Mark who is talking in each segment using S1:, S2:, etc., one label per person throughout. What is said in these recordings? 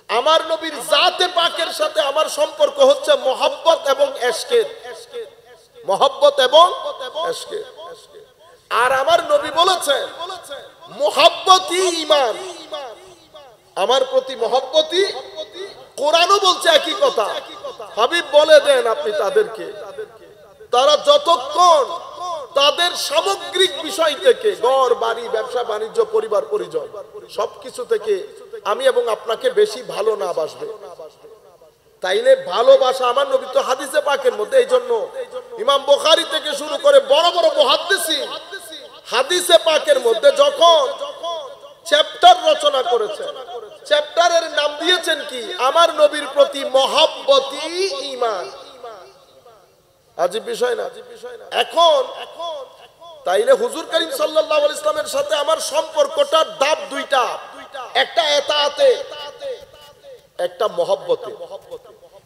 S1: আমার নবীর জাতে পাকের সাথে আমার সম্পর্ক হচ্ছে মহব্বত এবং ইশকের, মহব্বত এবং ইশকের। আর আমার নবী বলেছেন মহব্বতই ঈমান, আমার প্রতি মহব্বতই। কোরআনও বলছে একই কথা। হাবিব বলে দেন আপনি তাদেরকে, তারা যতক্ষণ তাদের সামগ্রিক বিষয় থেকে, ঘর বাড়ি ব্যবসা বাণিজ্য পরিবার পরিজন সবকিছু থেকে আমি এবং আপনাকে বেশি ভালো না বাসবে, তাইলে ভালোবাসা আমার নবী তো হাদিসে পাকের মধ্যে। এই জন্য ইমাম বুখারী থেকে শুরু করে বড় বড় মুহাদ্দিসিন হাদিসে পাকের মধ্যে যখন চ্যাপ্টার রচনা করেছেন, চ্যাপ্টারের নাম দিয়েছেন কি? আমার নবীর প্রতি মহব্বতই ঈমান। আজীব বিষয় না? এখন তাইলে হুজুর করিম সাল্লাল্লাহু আলাইহি ওয়াসাল্লামের সাথে আমার সম্পর্কটা ধাপ দুইটা, একটা এতাআতে, একটা মহব্বতে।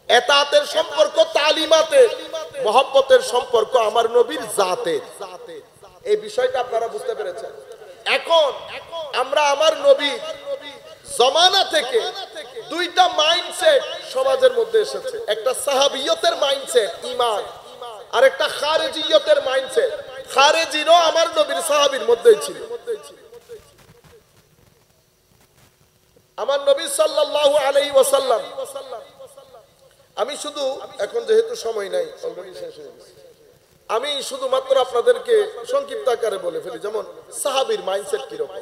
S1: এতাআতের সম্পর্ক তালিমাতে, মহব্বতের সম্পর্ক আমার নবীর জাতে। এই বিষয়টা আপনারা বুঝতে পেরেছেন। এখন আমরা আমার নবীর জমানা থেকে দুইটা মাইন্ডসেট সমাজের মধ্যে এসেছে, একটা সাহাবিয়তের মাইন্ডসেট ঈমান, আর একটা খারেজিয়তের মাইন্ডসেট। খারেজিরও আমার নবীর সাহাবীর মধ্যেই ছিল। আমার নবী সাল্লাল্লাহু আলাইহি ওয়াসাল্লাম, আমি শুধু এখন যেহেতু সময় নাই অলরেডি শেষ হয়ে গেছে, আমি শুধুমাত্র আপনাদেরকে সংক্ষিপ্ত আকারে বলে ফেলি। যেমন সাহাবীর মাইন্ডসেট কি রকম?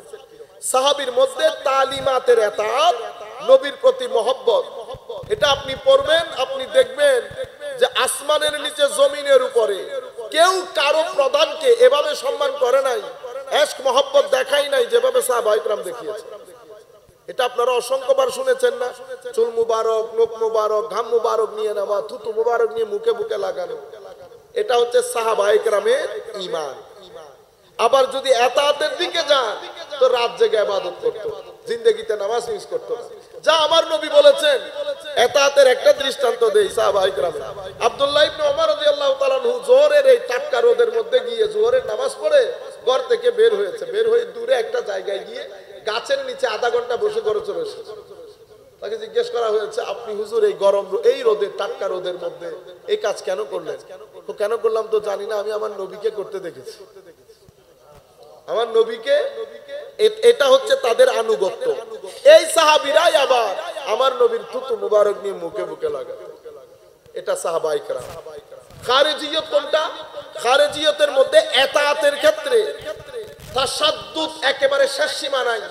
S1: সাহাবীর মধ্যে তালিমাতের এতাআত, নবীর প্রতি মহব্বত, এটা আপনি পড়বেন, আপনি দেখবেন যে আসমানের নিচে জমিনের উপরে কেউ কারো প্রধানকে এভাবে সম্মান করে নাই, ইশক মহব্বত দেখাই নাই যেভাবে সাহাবায়ে কেরাম দেখিয়েছে। এটা আপনারা অসংখ্যবার শুনেছেন না? চুল মুবারক, নখ মুবারক, ঘাম মুবারক নিয়ে নেওয়া, থুতু মুবারক নিয়ে মুখে বুকে লাগানো, এটা হচ্ছে সাহাবায়ে কেরামের ঈমান। আবার যদি এতাআতের দিকে যান তো রাত জেগে ইবাদত করতো, জিন্দেগিতে নামাজ মিস করতো না। যা আমার নবী বলেছেন, এতাআতের একটা দৃষ্টান্ত দেই সাহাবায়ে কেরামের। আব্দুল্লাহ ইবনে ওমর রাদিয়াল্লাহু তাআলা আনহু যোহরের এই টাটকা রোদের মধ্যে গিয়ে যোহরের নামাজ পড়ে ঘর থেকে বের হয়েছে, বের হয়ে দূরে একটা জায়গায় গিয়ে গাছের নিচে আধা ঘন্টা বসে ঘরে চলে এসেছে। তাকে জিজ্ঞেস করা হয়েছে, আপনি হুজুর এই গরম এই রোদের টাটকা রোদের মধ্যে এই কাজ কেন করলেন? তো কেন করলাম তো জানি না, আমি আমার নবীকে করতে দেখেছি। আমার নবীকে, এটা হচ্ছে তাদের আনুগত্য। এই সাহাবীরাই আবার আমার নবীর থুতু মুবারক নিয়ে মুখে বুকে লাগায়, এটা সাহাবায়ে কেরাম। খারেজিয়ত কোনটা? খারেজিয়তের মধ্যে এতাআতের ক্ষেত্রে তাসাদ্দুদ একেবারে শেষ সীমা নাই।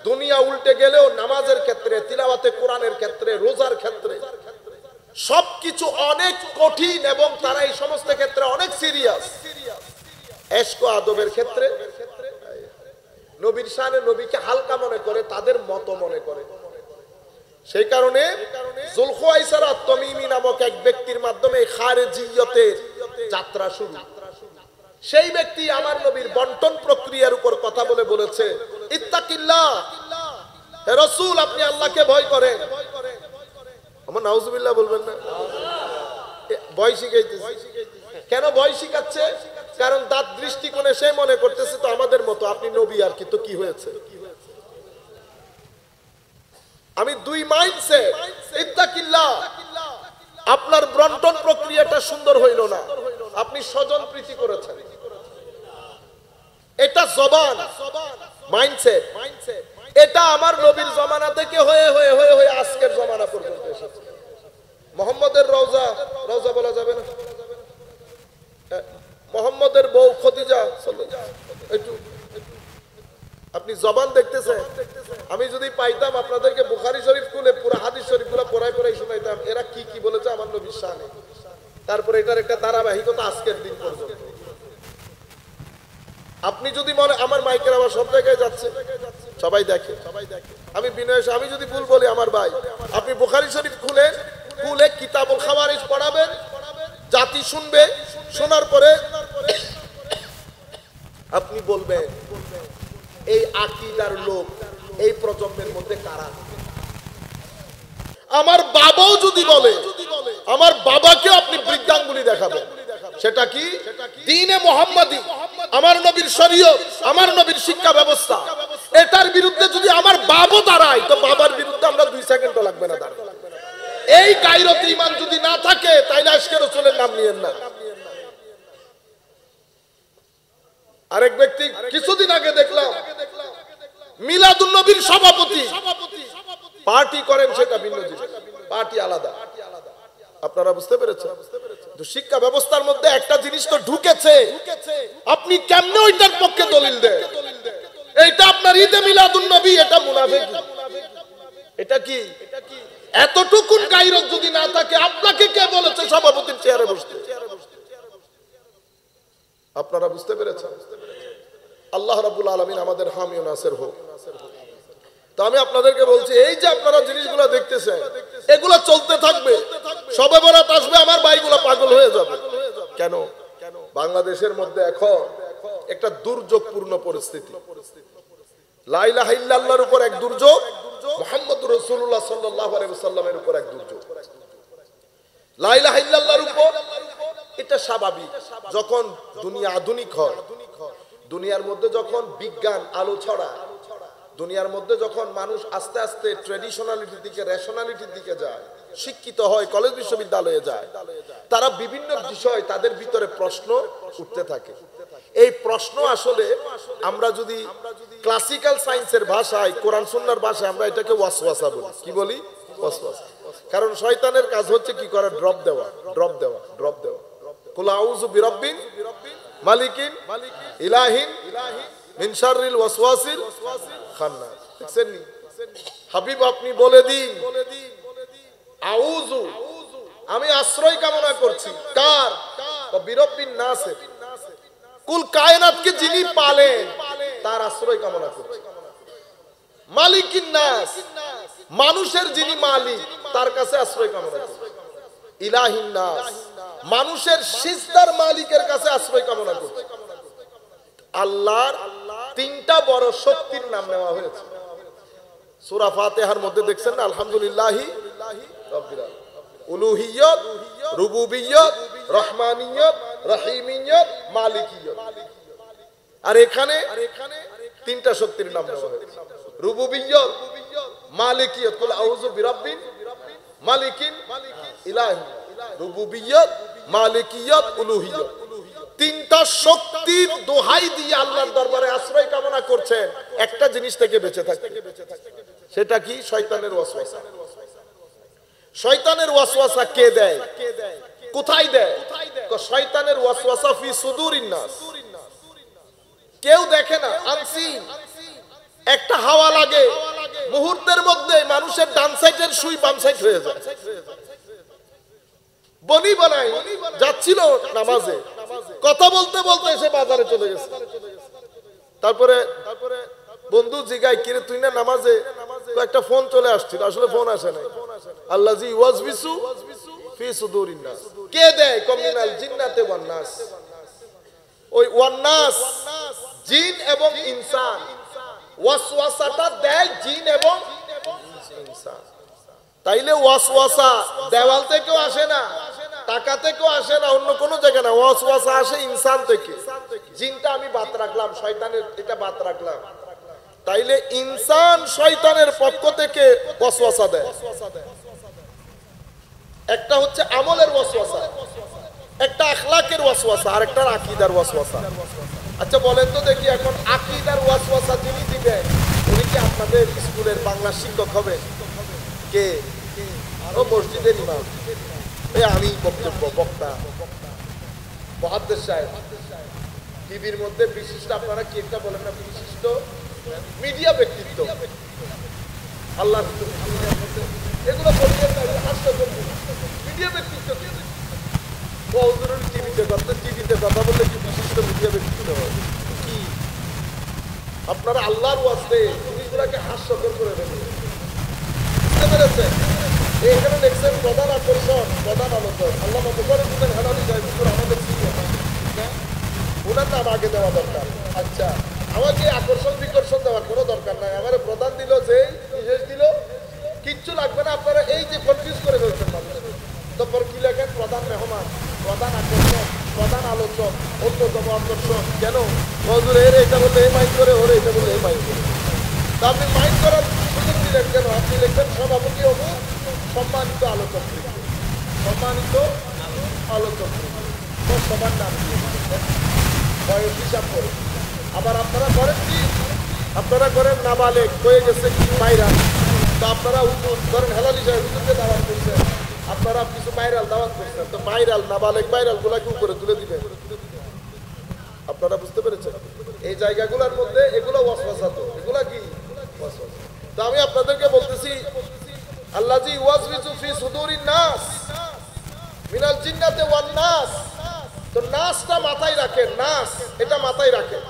S1: দুনিয়া উল্টে গেলেও নামাজের ক্ষেত্রে, তিলাওয়াতে কোরআনের ক্ষেত্রে, রোজার ক্ষেত্রে সবকিছু অনেক কঠিন এবং তারা এই সমস্ত ক্ষেত্রে অনেক সিরিয়াস। ইশক ও আদবের ক্ষেত্রে নবীর শানে, নবীকে হালকা মনে করে, তাদের মত মনে করে। সেই কারণে যুলখুয়াইসারা তামিমি নামক এক ব্যক্তির মাধ্যমে খারেজিয়তের যাত্রা শুরু। সেই ব্যক্তি আমার নবীর বন্টন প্রক্রিয়ার উপর কথা বলে বলেছে, ইত্তাকিল্লাহ, হে রাসূল আপনি আল্লাহকে ভয় করেন। আমার নাউজুবিল্লাহ বলবেন না? ভয় শিখাইতেছে। কেন ভয় শিখাচ্ছে? কারণ তার দৃষ্টিকোণে সে মনে করতেছে তো আমাদের মতো, আপনি নবী আর কি, তো কি হয়েছে? আমি দুই মাইন্ডসেট, ইত্তাকিল্লাহ, আপনার বন্টন প্রক্রিয়াটা সুন্দর হইল না, আপনি স্বজন প্রীতি করেছেন, এটা জবান মাইন্ডসেট। এটা আমার নবীর জমানা থেকে হয়ে হয়ে হয়ে হয়ে আজকের জমানা পর্যন্ত এসেছে। মুহাম্মদের রওজা, রওজা বলা যাবে না, মুহাম্মদের বউ খদিজা, একটু আপনি জবান দেখতেছেন। আমি যদি পাইতাম আপনাদেরকে বুখারী শরীফ খুলে পুরো হাদিস শরীফগুলো পড়াই পড়াই শুনাইতাম এরা কি কি বলেছে আমার নবীর শানে। তারপরে এটার একটা ধারাবাহিকতা আজকের দিন পর্যন্ত। আপনি যদি মনে, আমার মাইকের আবার সব জায়গায় যাচ্ছে, সবাই দেখে, আমি বিনয়, আমি যদি ভুল বলি আমার ভাই, আপনি বুখারী শরীফ খুলে কিতাবুল খাওয়ারিজ পড়াবেন, জাতি শুনবে, শোনার পরে আপনি বলবেন এই আকীদার লোক এই প্রজন্মের মধ্যে কারা। আমার বাবাও যদি বলে, আমার বাবাকে আপনি বৃদ্ধাঙ্গুলি দেখাবেন। সেটা কি? দ্বীনে মুহাম্মাদি, আমার নবীর শরীয়ত, আমার নবীর শিক্ষা ব্যবস্থা, এটার বিরুদ্ধে যদি আমার বাবও দাঁড়ায় তো বাবার বিরুদ্ধে আমরা 2 সেকেন্ডও লাগবে না দাঁড়াতে। এই গায়রত ঈমান যদি না থাকে তাইলে আজকে রাসূলের নাম নিয়েন না। আরেক ব্যক্তি কিছুদিন আগে দেখলাম মিলাদুন নবীর সভাপতি, পার্টি করেন সেটা ভিন্ন জিনিস, পার্টি আলাদা। আপনারা বুঝতে পেরেছেন? তো শিক্ষা ব্যবস্থার মধ্যে একটা জিনিস তো ঢুকেছে, আপনি কেমনে ওইটার পক্ষে দলিল দেন? এইটা আপনার ঈদে মিলাদুন নবী, এটা মুনাফিকি। এটা কি? এতটুকুন গায়রত যদি না থাকে, আপনাকে কে বলেছে সভাপতির চেয়ারে বসতে? আপনারা বুঝতে পেরেছেন? আল্লাহ রাব্বুল আলামিন আমাদের হামি ও নাসির হোক। তো আমি আপনাদেরকে বলছি, এই যে আপনারা জিনিসগুলো দেখতেছেন, এগুলো চলতে থাকবে। সবে বরাত আসবে, আমার ভাইগুলো পাগল হয়ে যাবে। কেন? বাংলাদেশের মধ্যে এখন একটা দুর্যোগপূর্ণ পরিস্থিতি। লা ইলাহা ইল্লাল্লাহর উপর এক দুর্যোগ, মুহাম্মদুর রাসূলুল্লাহ সাল্লাল্লাহু আলাইহি ওয়াসাল্লামের উপর এক দুর্যোগ। লা ইলাহা ইল্লাল্লাহর উপর এটা স্বাভাবিক, যখন দুনিয়া আধুনিক হয়, দুনিয়ার মধ্যে যখন বিজ্ঞান আলো ছড়ায়, দুনিয়ার মধ্যে যখন মানুষ আস্তে আস্তে ট্র্যাডিশনালিটির দিকে, রেশনালিটির দিকে যায়, শিক্ষিত হয়, কলেজ বিশ্ববিদ্যালয়ে যায়, তারা বিভিন্ন বিষয় তাদের ভিতরে প্রশ্ন উঠতে থাকে। এই প্রশ্ন আসলে আমরা যদি ক্লাসিক্যাল সায়েন্সের ভাষায়, কোরআন সুন্নাহর ভাষায় আমরা এটাকে ওয়াসওয়াসা বলি। কি বলি? ওয়াসওয়াসা। কারণ শয়তানের কাজ হচ্ছে কি করে? ড্রপ দেওয়া, ড্রপ দেওয়া, ড্রপ দেওয়া। কুল আউযু বিরাব্বিন মালিকিন ইলাহিন মিন শাররিল ওয়াসওয়াসিল খান্নাস। দেখছেন নি হাবিব, আপনি বলে দিন আউযু, আমি আশ্রয় কামনা করছি কার? বিরাব্বিন নাসের, কুল কায়নাতকে যিনি পালেন তার আশ্রয় কামনা করছি। মালিকিন নাস, মানুষের যিনি মালিক তার কাছে আশ্রয় কামনা করছি। ইলাহিন নাস, মানুষের সিজদার মালিকের কাছে আশ্রয় কামনা করছি। আল্লাহর 3টা বড় শক্তির নাম নেওয়া হয়েছে সূরা ফাতিহার মধ্যে। দেখছেন না? আলহামদুলিল্লাহি রাব্বিল আলামিন, উলুহিয়ত, রুবুবিয়ত, রহমানিয়ত, রহিমিয়ত, মালিকিয়ত। আর এখানে 3টা শক্তির নাম নেওয়া হয়েছে। রুবুবিয়ত, মালিকিয়ত, কুল আউযু বিরাব্বিন মালিকিন ইলাহি, রুবুবিয়ত, মালিকিয়ত, উলুহিয়ত। 3টা শক্তির দোহাই দিয়ে আল্লাহর দরবারে আশ্রয় কামনা করছেন একটা জিনিস থেকে বেঁচে থাকতে। সেটা কি? শয়তানের ওয়াসওয়াসা। শয়তানের ওয়াসওয়াসা কে দেয়? কোথায় দেয়? শয়তানের ওয়াসওয়াসা ফি সুদুরিন নাস, কেউ দেখে না, আনসিন। একটা হাওয়া লাগে, মুহূর্তের মধ্যে মানুষের ডান সাইডের সুই বাম সাইড হয়ে যায়। বনি বানাই যাচ্ছিল নামাজে, কথা বলতে বলতে এসে বাজারে চলে গেছে। তারপরে বন্ধু জিগাই, কিরে তুই না নামাজে? একটা ফোন চলে আসছিল, আসলে ফোন আসে নাই। আল্লাযী ওয়াসবিসু ফি সুদুরিন নাস, কে দেয়? কমিনাল জিন্নাতে ওয়ান নাস। ওই ওয়ান নাস জিন এবং ইনসান, ওয়াসওয়াসাটা দেয় জিন এবং ইনসান। তাইলে ওয়াসওয়াসা দেওয়াল থেকেও আসে না, টাকা থেকেও আসে না, অন্য কোনো জায়গা না। ওয়াসওয়াসা আসে ইনসান থেকে। জিনটা আমি বাদ রাখলাম, শয়তানের এটা বাদ রাখলাম। তাইলে ইনসান শয়তানের পক্ষ থেকে ওয়াসওয়াসা দেয়। একটা হচ্ছে আমলের ওয়াসওয়াসা, একটা আখলাকের ওয়াসওয়াসা, আর একটা আকীদার ওয়াসওয়াসা। আচ্ছা বলেন তো দেখি, এখন আকীদার ওয়াসওয়াসা যিনি দিবেন উনি কি আপনাদের স্কুলের বাংলা শিক্ষক হবে? কে? ও মসজিদের ইমাম, আমি বক্তব্য বক্তা মুহাদ্দিস সাহেব। টিভির মধ্যে বিশিষ্ট, আপনারা কি একটা বলেন না, বিশিষ্ট মিডিয়া ব্যক্তিত্ব, আল্লাহ এগুলো বলিয়ে হাস্যকর মিডিয়া ব্যক্তিত্ব। টিভিতে কথা বললে কি বিশিষ্ট মিডিয়া ব্যক্তিত্ব হয়? কি আপনারা আল্লাহর ওয়াস্তে জিনিসগুলোকে হাস্যকর করে ফেলেন? বুঝতে পেরেছেন? এখানে দেখছেন প্রধান আকর্ষণ, প্রধান আলোচক আল্লাহ মুবারক হোসেন হালালি সাহেব, আমাদের ওনার নাম আগে দেওয়া দরকার। আচ্ছা, আমাকে আকর্ষণ বিকর্ষণ দেওয়ার কোনো দরকার নাই। আমার প্রধান দিল, যে বিশেষ দিল, কিচ্ছু লাগবে না। আপনারা এই যে কনফিউজ করে ফেলছেন মানুষ। তারপর কি লেখেন? প্রধান মেহমান, প্রধান আকর্ষণ, প্রধান আলোচক, অন্যতম আকর্ষণ। কেন? হুজুর এর এটা বললে এই মাইক করে, ওরে এটা বললে এই মাইক করে। তা আপনি মাইন্ড করার সুযোগ দিলেন কেন? আপনি লিখবেন সভাপতি অমুক সম্মানিত আলোচক, সম্মানিত আলোচক সবার নাম দিয়ে বয়স হিসাব করে। আবার আপনারা করেন কি? আপনারা করেন নাবালেগ হয়ে গেছে কি ভাইরাল, তো আপনারা হুজুর ধরেন হেলালি সাহেব হুজুরকে দাওয়াত করছেন, আপনারা কিছু ভাইরাল দাওয়াত করছেন, তো ভাইরাল নাবালেগ ভাইরাল গুলাকে উপরে তুলে দিবেন। আপনারা বুঝতে পেরেছেন? এই জায়গাগুলোর মধ্যে এগুলো ওয়াসওয়াসা, তো এগুলা কি ওয়াসওয়াসা। তো আমি আপনাদেরকে বলতেছি আল্লাযী ওয়াসওয়াসু ফি সুদুরিন নাস মিনাল জিন্নাতি ওয়ান নাস, তো নাসটা মাথায় রাখেন, নাস এটা মাথায় রাখেন।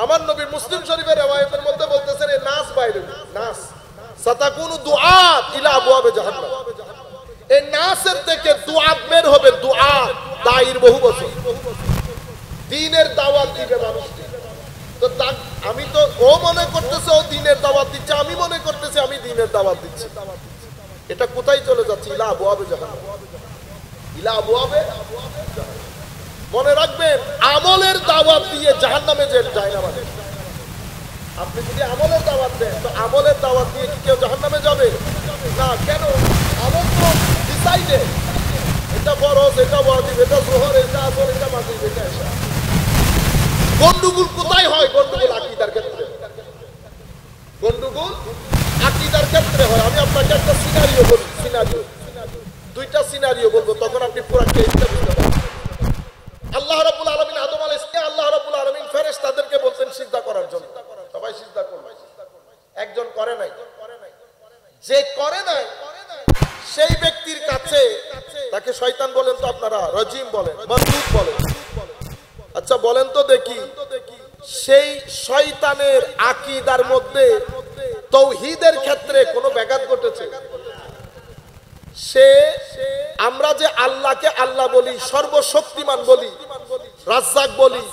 S1: আমার নবী মুসলিম শরীফের riwayতের মধ্যে বলতেছেন এই নাস বাইরে, নাস সাতাকুনু দুআত ইলা আবওয়াবে জাহান্নাম, এই নাসের থেকে দুআত বের হবে, দুআত দায়ীর বহু বছর দ্বীনের দাওয়াত দিবে মানুষকে। তো আমি তো ও মনে করতেছে ও দ্বীনের দাওয়াত দিচ্ছে, আমি মনে করতেছি আমি দ্বীনের দাওয়াত দিচ্ছি। এটা কোথায় চলে যাচ্ছে? ইলা আবওয়াবে জাহান্নাম, ইলা আবওয়াবে জাহান্নাম। মনে রাখবেন আমলের দাওয়াত দিয়ে জাহান্নামে যায় না। মানে আপনি যদি আমলের দাওয়াত দেন, তো আমলের দাওয়াত দিয়ে কি কেউ জাহান্নামে যাবে না? কেন? আমল তো ডিসাইডেড, এটা ফরজ, এটা ওয়াজিব, এটা যোহর, এটা আসর, এটা মাগরিব, এটা এশা। গন্ডগোল কোথায় হয়? গন্ডগোল আকীদার ক্ষেত্রে, গন্ডগোল আকীদার ক্ষেত্রে হয়। আমি আপনাকে একটা সিনারিও বলি, দুইটা সিনারিও বলবো, তখন আপনি পুরো কেসটা বুঝতে পারবেন। আল্লাহ রাব্বুল আলামিন আদম আলাইহিস সালাম, আল্লাহ রাব্বুল আলামিন ফেরেশতাদেরকে বলতেন সিজদা করার জন্য, সবাই সিজদা করবে। একজন করে নাই, যে করে নাই সেই ব্যক্তির কাছে তাকে শয়তান বলেন, তো আপনারা রাজিম বলেন, মারদুদ বলেন। আচ্ছা বলেন তো দেখি, সেই শয়তানের আকীদার মধ্যে তাওহীদের ক্ষেত্রে কোনো ব্যাঘাত ঘটেছে? সে আমরা যে আল্লাহকে আল্লাহ বলি, সর্বশক্তিমান বলি, রাজ্জাক বলি,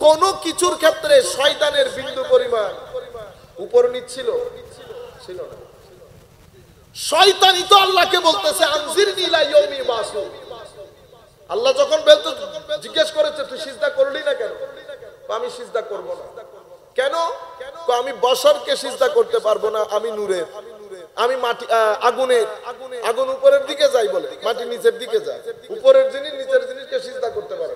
S1: কোন কিছুর ক্ষেত্রে শয়তানের বিন্দু পরিমাণ উপর নিচ্ছিল ছিল না। শয়তানই তো আল্লাহকে বলতেছে আনজিরনি ইলা ইয়াউমি ইউবাসুন। আল্লাহ যখন বলতে জিজ্ঞেস করেছে তুই সিজদা করলি না কেন? আমি সিজদা করব না। কেন? আমি বশরকে সিজদা করতে পারবো না, আমি নূরের, আমি মাটি আগুনের, আগুন উপরের দিকে যাই বলে, মাটি নিচের দিকে যায়, উপরের জিনিস নিচের জিনিসকে সিজদা করতে পারে।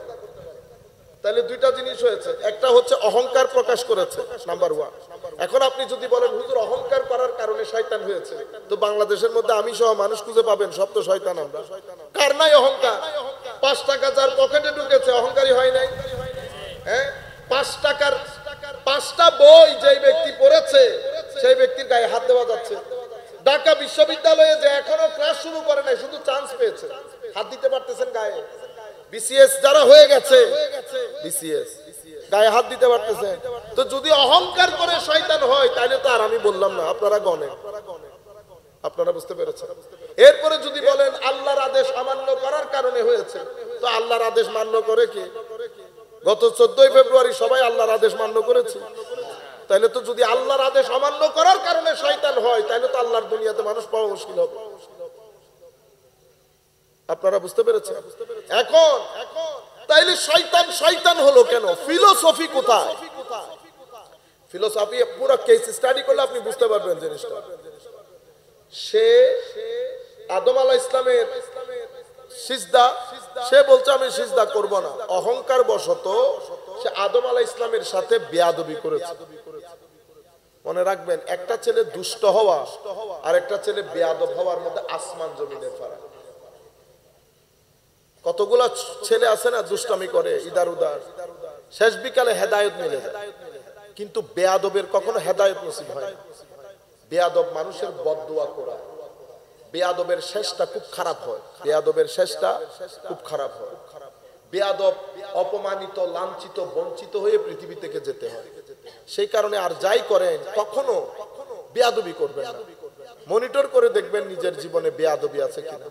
S1: তাহলে দুইটা জিনিস হয়েছে, একটা হচ্ছে অহংকার প্রকাশ করেছে, নাম্বার 1। এখন আপনি যদি বলেন হুজুর অহংকার করার কারণে শয়তান হয়েছে, তো বাংলাদেশের মধ্যে আমি সহ মানুষ খুঁজে পাবেন সব তো শয়তান। আমরা কার নাই অহংকার? 5 টাকা যার পকেটে ঢুকেছে অহংকারী হয় নাই? হ্যাঁ, 5 টাকার 5টা বই যেই ব্যক্তি পড়েছে সেই ব্যক্তির গায়ে হাত দেওয়া যাচ্ছে। ঢাকা বিশ্ববিদ্যালয়ে যে এখনো ক্লাস শুরু করে নাই, শুধু চান্স পেয়েছে, হাত দিতে পারতেছেন গায়ে। বিসিএস যারা হয়ে গেছে, বিসিএস গায়ে হাত দিতে পারতেছে। তো যদি অহংকার করে শয়তান হয় তাহলে তো আর আমি বললাম না, আপনারা গণেন। আপনারা বুঝতে পেরেছেন? এরপরে যদি বলেন আল্লাহর আদেশ অমান্য করার কারণে হয়েছে, তো আল্লাহর আদেশ মান্য করে কে? গত 14 ফেব্রুয়ারি সবাই আল্লাহর আদেশ মান্য করেছে। তাহলে তো যদি আল্লাহর আদেশ অমান্য করার কারণে শয়তান হয়, তাহলে তো আল্লাহর দুনিয়াতে মানুষ পাওয়া মুশকিল হবে। আপনারা বুঝতে পেরেছেন? এখন তাইলে শয়তান শয়তান হলো কেন? ফিলোসফি কোথায়? ফিলোসফি পুরো কেস স্টাডি করলে আপনি বুঝতে পারবেন জিনিসটা। সে আদম আলাইহিস সালামের সিজদা, সে বলছে আমি সিজদা করব না, অহংকার বশত সে আদম আলাইহিস সালামের সাথে বেয়াদবি করেছে। মনে রাখবেন, একটা ছেলে দুষ্ট হওয়া আর একটা ছেলে বেয়াদব হওয়ার মধ্যে আসমান জমিনের ফারাক। কতগুলা ছেলে আছে না দুষ্টামি করে ইদার উদার, শেষ বিকালে হেদায়েত মিলে যায়, কিন্তু বেয়াদবের কখনো হেদায়েত নসিব হয় না। বেয়াদব মানুষের বদদুয়া করা, বেয়াদবের শেষটা খুব খারাপ হয়, বেয়াদবের শেষটা খুব খারাপ হয়। বেয়াদব অপমানিত, লাঞ্ছিত, বঞ্চিত হয়ে পৃথিবী থেকে যেতে হয়। সেই কারণে আর যাই করেন কখনো বেয়াদবি করবেন না। মনিটর করে দেখবেন নিজের জীবনে বেয়াদবি আছে কিনা।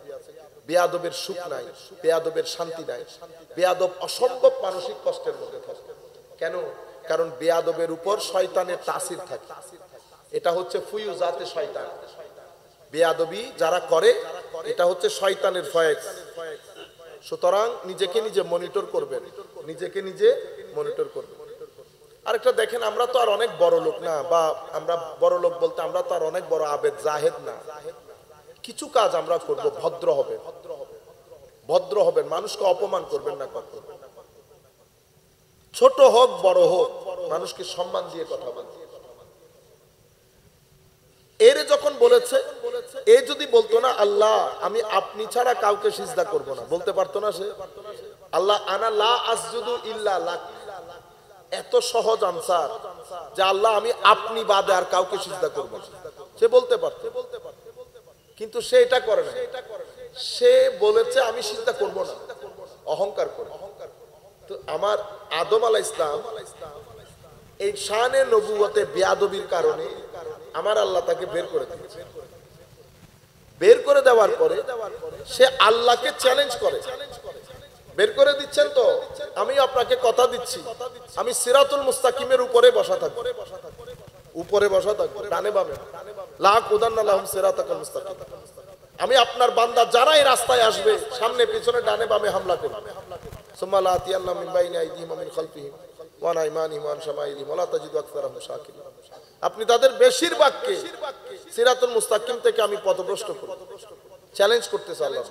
S1: বেয়াদবের সুখ নাই, বেয়াদবের শান্তি নাই, বেয়াদব অসম্ভব মানসিক কষ্টের মধ্যে থাকে। কেন? কারণ বেয়াদবের উপর শয়তানের তাসির থাকে। এটা হচ্ছে ফুয়ুজাতে শয়তান। বেয়াদবি যারা করে এটা হচ্ছে শয়তানের ফয়েজ। সুতরাং নিজেকে নিজে মনিটর করবেন, নিজেকে নিজে মনিটর করবেন। আরেকটা দেখেন, আমরা তো আর অনেক বড় লোক না, বা আমরা বড় লোক বলতে আমরা তো আর অনেক বড় আবেদ জাহেদ না। কিছু কাজ আমরা করব, ভদ্র হবে, ভদ্র হবেন, মানুষকে অপমান করবেন না কখনো। ছোট হোক বড় হোক, মানুষকে সম্মান দিয়ে কথা বলবে। এর যখন বলেছে, এ যদি বলতো না আল্লাহ আমি আপনি ছাড়া কাউকে সিজদা করব না, বলতে পারতো না সে? আল্লাহ আনা লা আসজুদু ইল্লা লাক, এত সহজ আনসার যে আল্লাহ আমি আপনি বাদে আর কাউকে সিজদা করব না, সে বলতে পারত। কিন্তু সে এটা করে না, সে বলেছে আমি সিজদা করব না, অহংকার করে। তো আমার আদম আলাইহিস সালাম এই শানে নবুয়তে বেয়াদবির কারণে আমার আল্লাহ তাকে বের করে দিয়েছে। বের করে দেওয়ার পরে সে আল্লাহকে চ্যালেঞ্জ করে, বের করে দিচ্ছেন তো আমি আপনাকে কথা দিচ্ছি আমি সিরাতুল মুস্তাকিমের উপরে বসা থাকবো, উপরে বসা থাকবো, ডানে বামে, লা কুদান্না লাহুম সিরাতাকাল মুস্তাকিম। আমি আপনার বান্দা যারা এই রাস্তায় আসবে সামনে পিছনে ডানে বামে হামলা করব, সুম্মা লা আতিয়ান্না মিন বাইনি আইদিহিম ওয়া মিন খালফিহিম ওয়া আন আইমানিহিম ওয়া আন শামাইলিহিম ওয়া লা তাজিদু আকসারাহুম শাকিরিন। আপনি তাদের বেশিরভাগকে সিরাতুল মুস্তাকিম থেকে আমি পথভ্রষ্ট করব, চ্যালেঞ্জ করতেছে আল্লাহ।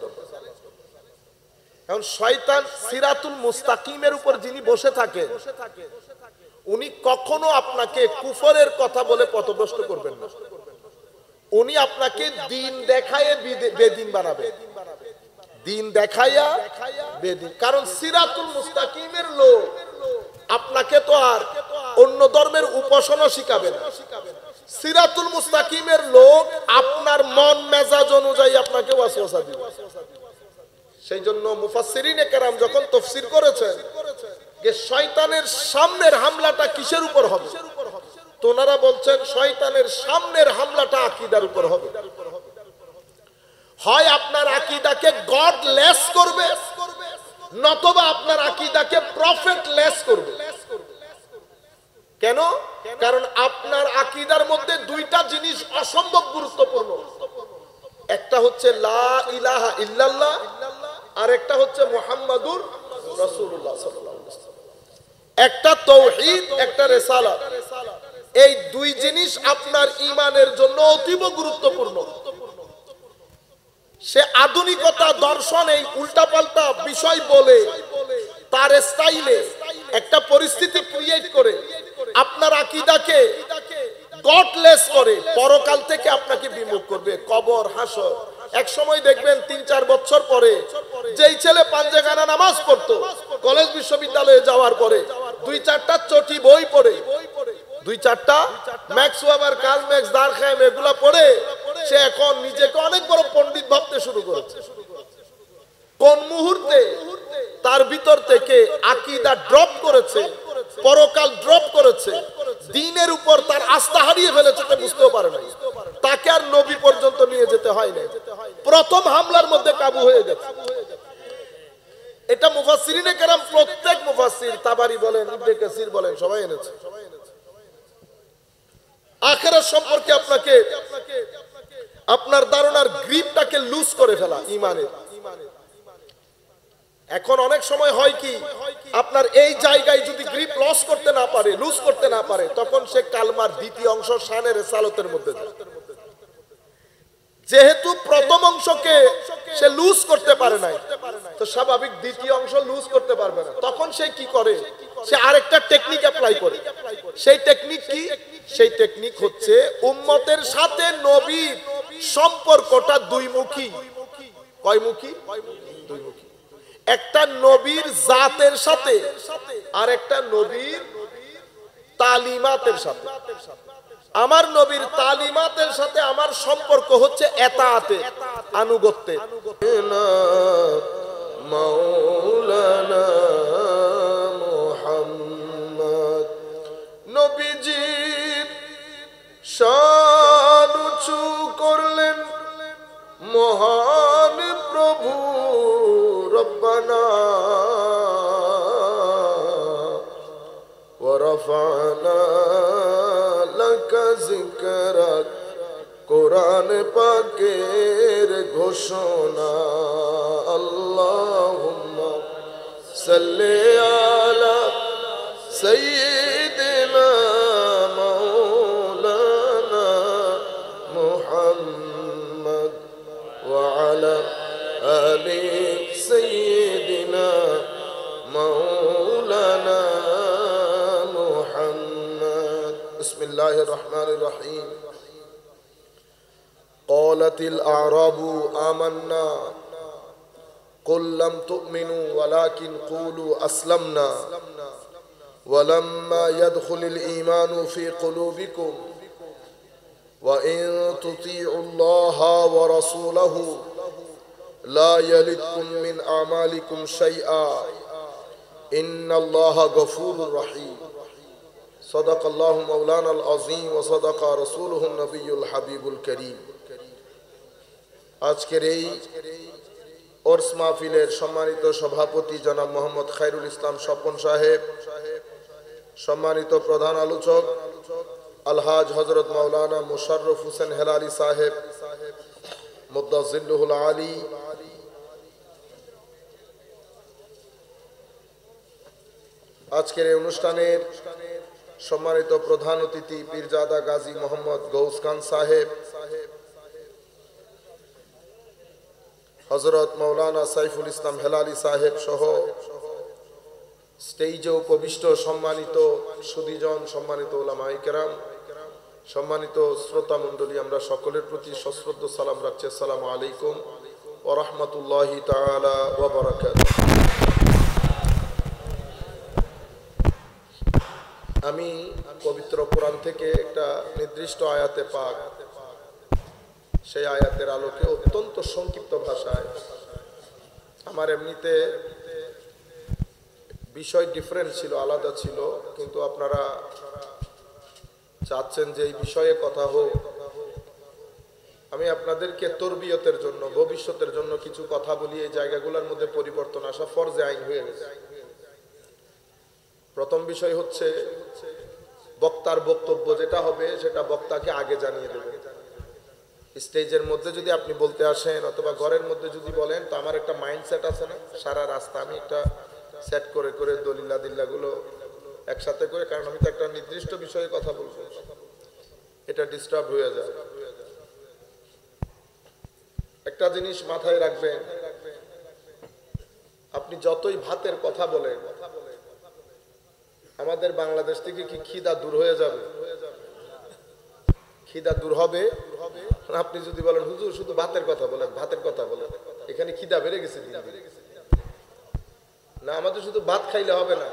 S1: এখন শয়তান সিরাতুল মুস্তাকিমের উপর যিনি বসে থাকেন উনি কখনো আপনাকে কুফরের কথা বলে পথভ্রষ্ট করবেন না, উনি আপনাকে দিন দেখায়ে বেদিন বানাবে, দিন দেখাইয়া বেদিন। কারণ সিরাতুল মুস্তাকিমের লোক আপনাকে তো আর অন্য ধর্মের উপাসনা শিখাবে না, সিরাতুল মুস্তাকিমের লোক আপনার মন মেজাজ অনুযায়ী আপনাকে ওয়াসওয়াসা দিবে। সেই জন্য মুফাসসিরিনে কেরাম যখন তাফসীর করেছেন যে শয়তানের সামনের হামলাটা কিসের উপর হবে, তো ওনারা বলছেন শয়তানের সামনের হামলাটা আকীদার উপর হবে। হয় আপনার আকীদাকে গডলেস করবে, নতবা আপনার আকীদাকে প্রফেটলেস করবে। কেন? কারণ আপনার আকীদার মধ্যে দুইটা জিনিস অসম্ভব গুরুত্বপূর্ণ, একটা হচ্ছে লা ইলাহা ইল্লাল্লাহ আর একটা হচ্ছে মুহাম্মাদুর রাসূলুল্লাহ সাল্লাল্লাহু আলাইহি ওয়াসাল্লাম। একটা তাওহীদ, একটা রিসালাত, এই দুই জিনিস আপনার ঈমানের জন্য অতীব গুরুত্বপূর্ণ। সে আধুনিকতা দর্শন এই উল্টাপাল্টা বিষয় বলে তার স্টাইলে একটা পরিস্থিতি ক্রিয়েট করে আপনার আকীদাকে গডলেস করে পরকাল থেকে আপনাকে বিমুখ করবে, কবর হাসর। এক সময় দেখবেন ৩-৪ বছর পরে যেই ছেলে পাঞ্জেখানা নামাজ পড়তো কলেজ বিশ্ববিদ্যালয়ে যাওয়ার পরে ২-৪টা চটি বই পড়ে, ২-৪টা ম্যাক্স ওয়েবার, কার্ল ম্যাক্স, দারখাইম এগুলা পড়ে সে এখন নিজেকে অনেক বড় পণ্ডিত ভাবতে শুরু করেছে। কোন মুহূর্তে তার ভিতর থেকে আকীদা ড্রপ করেছে, পরকাল ড্রপ করেছে, দ্বীনের উপর তার আস্থা হারিয়ে ফেলেছে, তা বুঝতেও পারে না। তাকে আর নবী পর্যন্ত নিয়ে যেতে হয় না, প্রথম হামলার মধ্যে কাবু হয়ে গেছে। এটা মুফাসসিরিনে কেরাম প্রত্যেক মুফাসসির, তাবারি বলেন, ইবনে কাসির বলেন, সবাই এনেছে। আখিরাত সম্পর্কে আপনাকে আপনার ধারণার গ্রিপটাকে লুজ করে ফেলা ঈমানের। এখন অনেক সময় হয় কি, আপনার এই জায়গায় যদি গ্রিপ লস করতে না পারে, লুজ করতে না পারে, তখন সে কালমার দ্বিতীয় অংশ শানে রিসালাতের মধ্যে যায়। যেহেতু প্রথম অংশকে সে লুজ করতে পারে নাই, তো স্বাভাবিক দ্বিতীয় অংশ লুজ করতে পারবে না। তখন সে কি করে, সে আরেকটা টেকনিক অ্যাপ্লাই করে। সেই টেকনিক কি? সেই টেকনিক হচ্ছে উম্মতের সাথে নবীর সম্পর্কটা দুইমুখী। কয়মুখী? দুইমুখী। একটা নবীর জাতের সাথে আর একটা নবীর তালিমাতের সাথে। আমার নবীর তালিমাতের সাথে আমার সম্পর্ক হচ্ছে এতাআতে, আনুগত্যে। মাওলানা মুহাম্মদ নবীজি শান উঁচু করলেন মহান প্রভু রব্বানা ওয়া রাফা'না লাকা যিকরাক, কোরআন পাকের ঘোষণা। আল্লাহুম্মা সাল্লি আলা সাইয়্যিদিনা وعلى آل سيدنا مولانا محمد. بسم الله الرحمن الرحيم. قالت الأعراب آمنا قل لم تؤمنوا ولكن قولوا أسلمنا ولما يدخل الإيمان في قلوبكم وإن تطيعوا الله ورسوله لا يلدكم من أعمالكم شيئا إن الله غفور رحيم. صدق الله مولانا العظيم وصدق رسوله النبي الحبيب الكريم. আজকের এই ওরস মাহফিলের সম্মানিত সভাপতি জনাব মোহাম্মদ খায়রুল ইসলাম স্বপন সাহেব, সম্মানিত প্রধান আলোচক আলহাজ হযরত মাওলানা মুশাররফ হোসেন হেলালি সাহেব মুদ্দাজিল্লুহুল আলী, আজকের এই অনুষ্ঠানের সম্মানিত প্রধান অতিথি পীরজাদা গাজী মোহাম্মদ গৌস খান সাহেব, হযরত মাওলানা সাইফুল ইসলাম হেলালি সাহেব সহ স্টেজে উপবিষ্ট সম্মানিত সুধীজন, সম্মানিত উলামায়ে কেরাম, সম্মানিত শ্রোতা মণ্ডলী, আমরা সকলের প্রতি সশ্রদ্ধ সালাম রাখছি। আসসালামু আলাইকুম ওয়া রাহমাতুল্লাহি তাআলা ওয়া বারাকাতুহু। আমি পবিত্র কোরআন থেকে একটা নির্দিষ্ট আয়াতে পাক, সেই আয়াতের আলোকে অত্যন্ত সংক্ষিপ্ত ভাষায়, আমার এমনিতে বিষয় ডিফারেন্ট ছিল, আলাদা ছিল, কিন্তু আপনারা চাচ্ছেন যে এই বিষয়ে কথা হোক, আমি আপনাদেরকে তরবিয়তের জন্য, ভবিষ্যতের জন্য কিছু কথা বলি। এই জায়গাগুলোর মধ্যে পরিবর্তন আসা ফরজে আইন হয়ে গেছে। প্রথম বিষয় হচ্ছে বক্তার বক্তব্য যেটা হবে সেটা বক্তাকে আগে জানিয়ে দেবেন। স্টেজের মধ্যে যদি আপনি বলতে আসেন অথবা ঘরের মধ্যে যদি বলেন, তো আমার একটা মাইন্ডসেট আছে না, সারা রাস্তা আমি একটা সেট করে করে দলিলাদিল্লাগুলো একসাথে করে, কারণ আমি তো একটা নির্দিষ্ট বিষয়ে কথা বলবো, এটা ডিস্টার্ব হয়ে যায়। একটা জিনিস মাথায় রাখবেন, আপনি যতই ভাতের কথা বলেন, আমাদের বাংলাদেশ থেকে কি খিদা দূর হয়ে যাবে? খিদা দূর হবে? আপনি যদি বলেন হুজুর শুধু ভাতের কথা বলেন, ভাতের কথা বলেন, এখানে খিদা বেড়ে গেছে না? আমাদের শুধু ভাত খাইলে হবে না,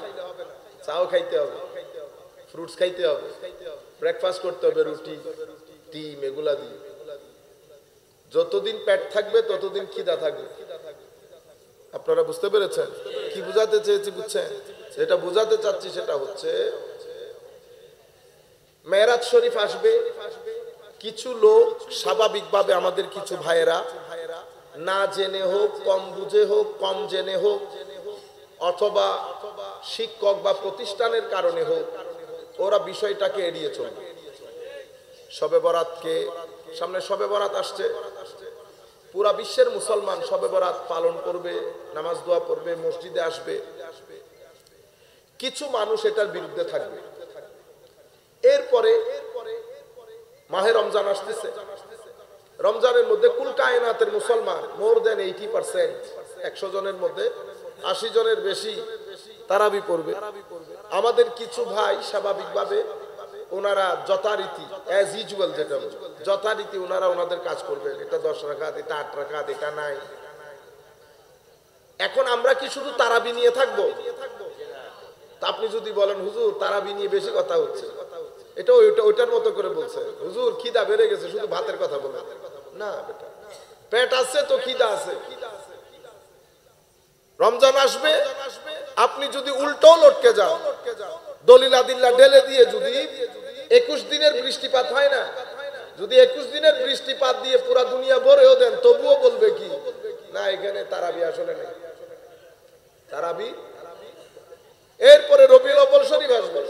S1: চাও খাইতে হবে, ফ্রুটস খাইতে হবে, ব্রেকফাস্ট করতে হবে, রুটি ডিম এগুলা দিয়ে। যতদিন পেট থাকবে ততদিন খিদা থাকবে। আপনারা বুঝতে পেরেছেন কি বুঝাতে চেয়েছি? বুঝছেন? যেটা বুঝাতে চাচ্ছি সেটা হচ্ছে, মেরাজ শরীফ আসবে, কিছু লোক স্বাভাবিকভাবে, আমাদের কিছু ভাইয়েরা না জেনে হোক, কম বুঝে হোক, কম জেনে হোক, অথবা শিক্ষক বা প্রতিষ্ঠানের কারণে হোক, ওরা বিষয়টাকে এড়িয়ে চলবে। শবে বরাতকে সামনে, শবে বরাত আসছে, পুরা বিশ্বের মুসলমান শবে বরাত পালন করবে, নামাজ দোয়া পড়বে, মসজিদে আসবে। কিছু মানুষ এটার বিরুদ্ধে থাকবে। এরপরে মাহে রমজান আসতেছে, রমজানের মধ্যে কুল কায়নাতের মুসলমান মোর দেন 80%, 100 জনের মধ্যে 80 জনের বেশি তারাবি পড়বে। আমাদের কিছু ভাই স্বাভাবিকভাবে ওনারা যথারীতি অ্যাজ ইউজুয়াল, যেটা যথারীতি ওনারা ওনাদের কাজ করবেন, এটা 10 রাকাত, এটা 8 রাকাত, এটা নাই। এখন আমরা কি শুধু তারাবি নিয়ে থাকবো? তা আপনি যদি বলেন হুজুর তারাবি নিয়ে বেশি কথা হচ্ছে, এটা ওইটার মতো করে বলছে, হুজুর খিদা বেড়ে গেছে, শুধু ভাতের কথা বলে না, বেটা পেট আছে তো খিদা আছে। রমজান আসবে, আপনি যদি উল্টো লটকে যাও, দলিলাদিল্লা ঢেলে দিয়ে যদি 21 দিনের বৃষ্টিপাত হয় না, যদি 21 দিনের বৃষ্টিপাত দিয়ে পুরা দুনিয়া ভরেও দেন, তবুও বলবে কি না এখানে তারাবি আসলে নেই, তারাবি। এরপরে রবিউল আউয়াল শরীফ আসবে,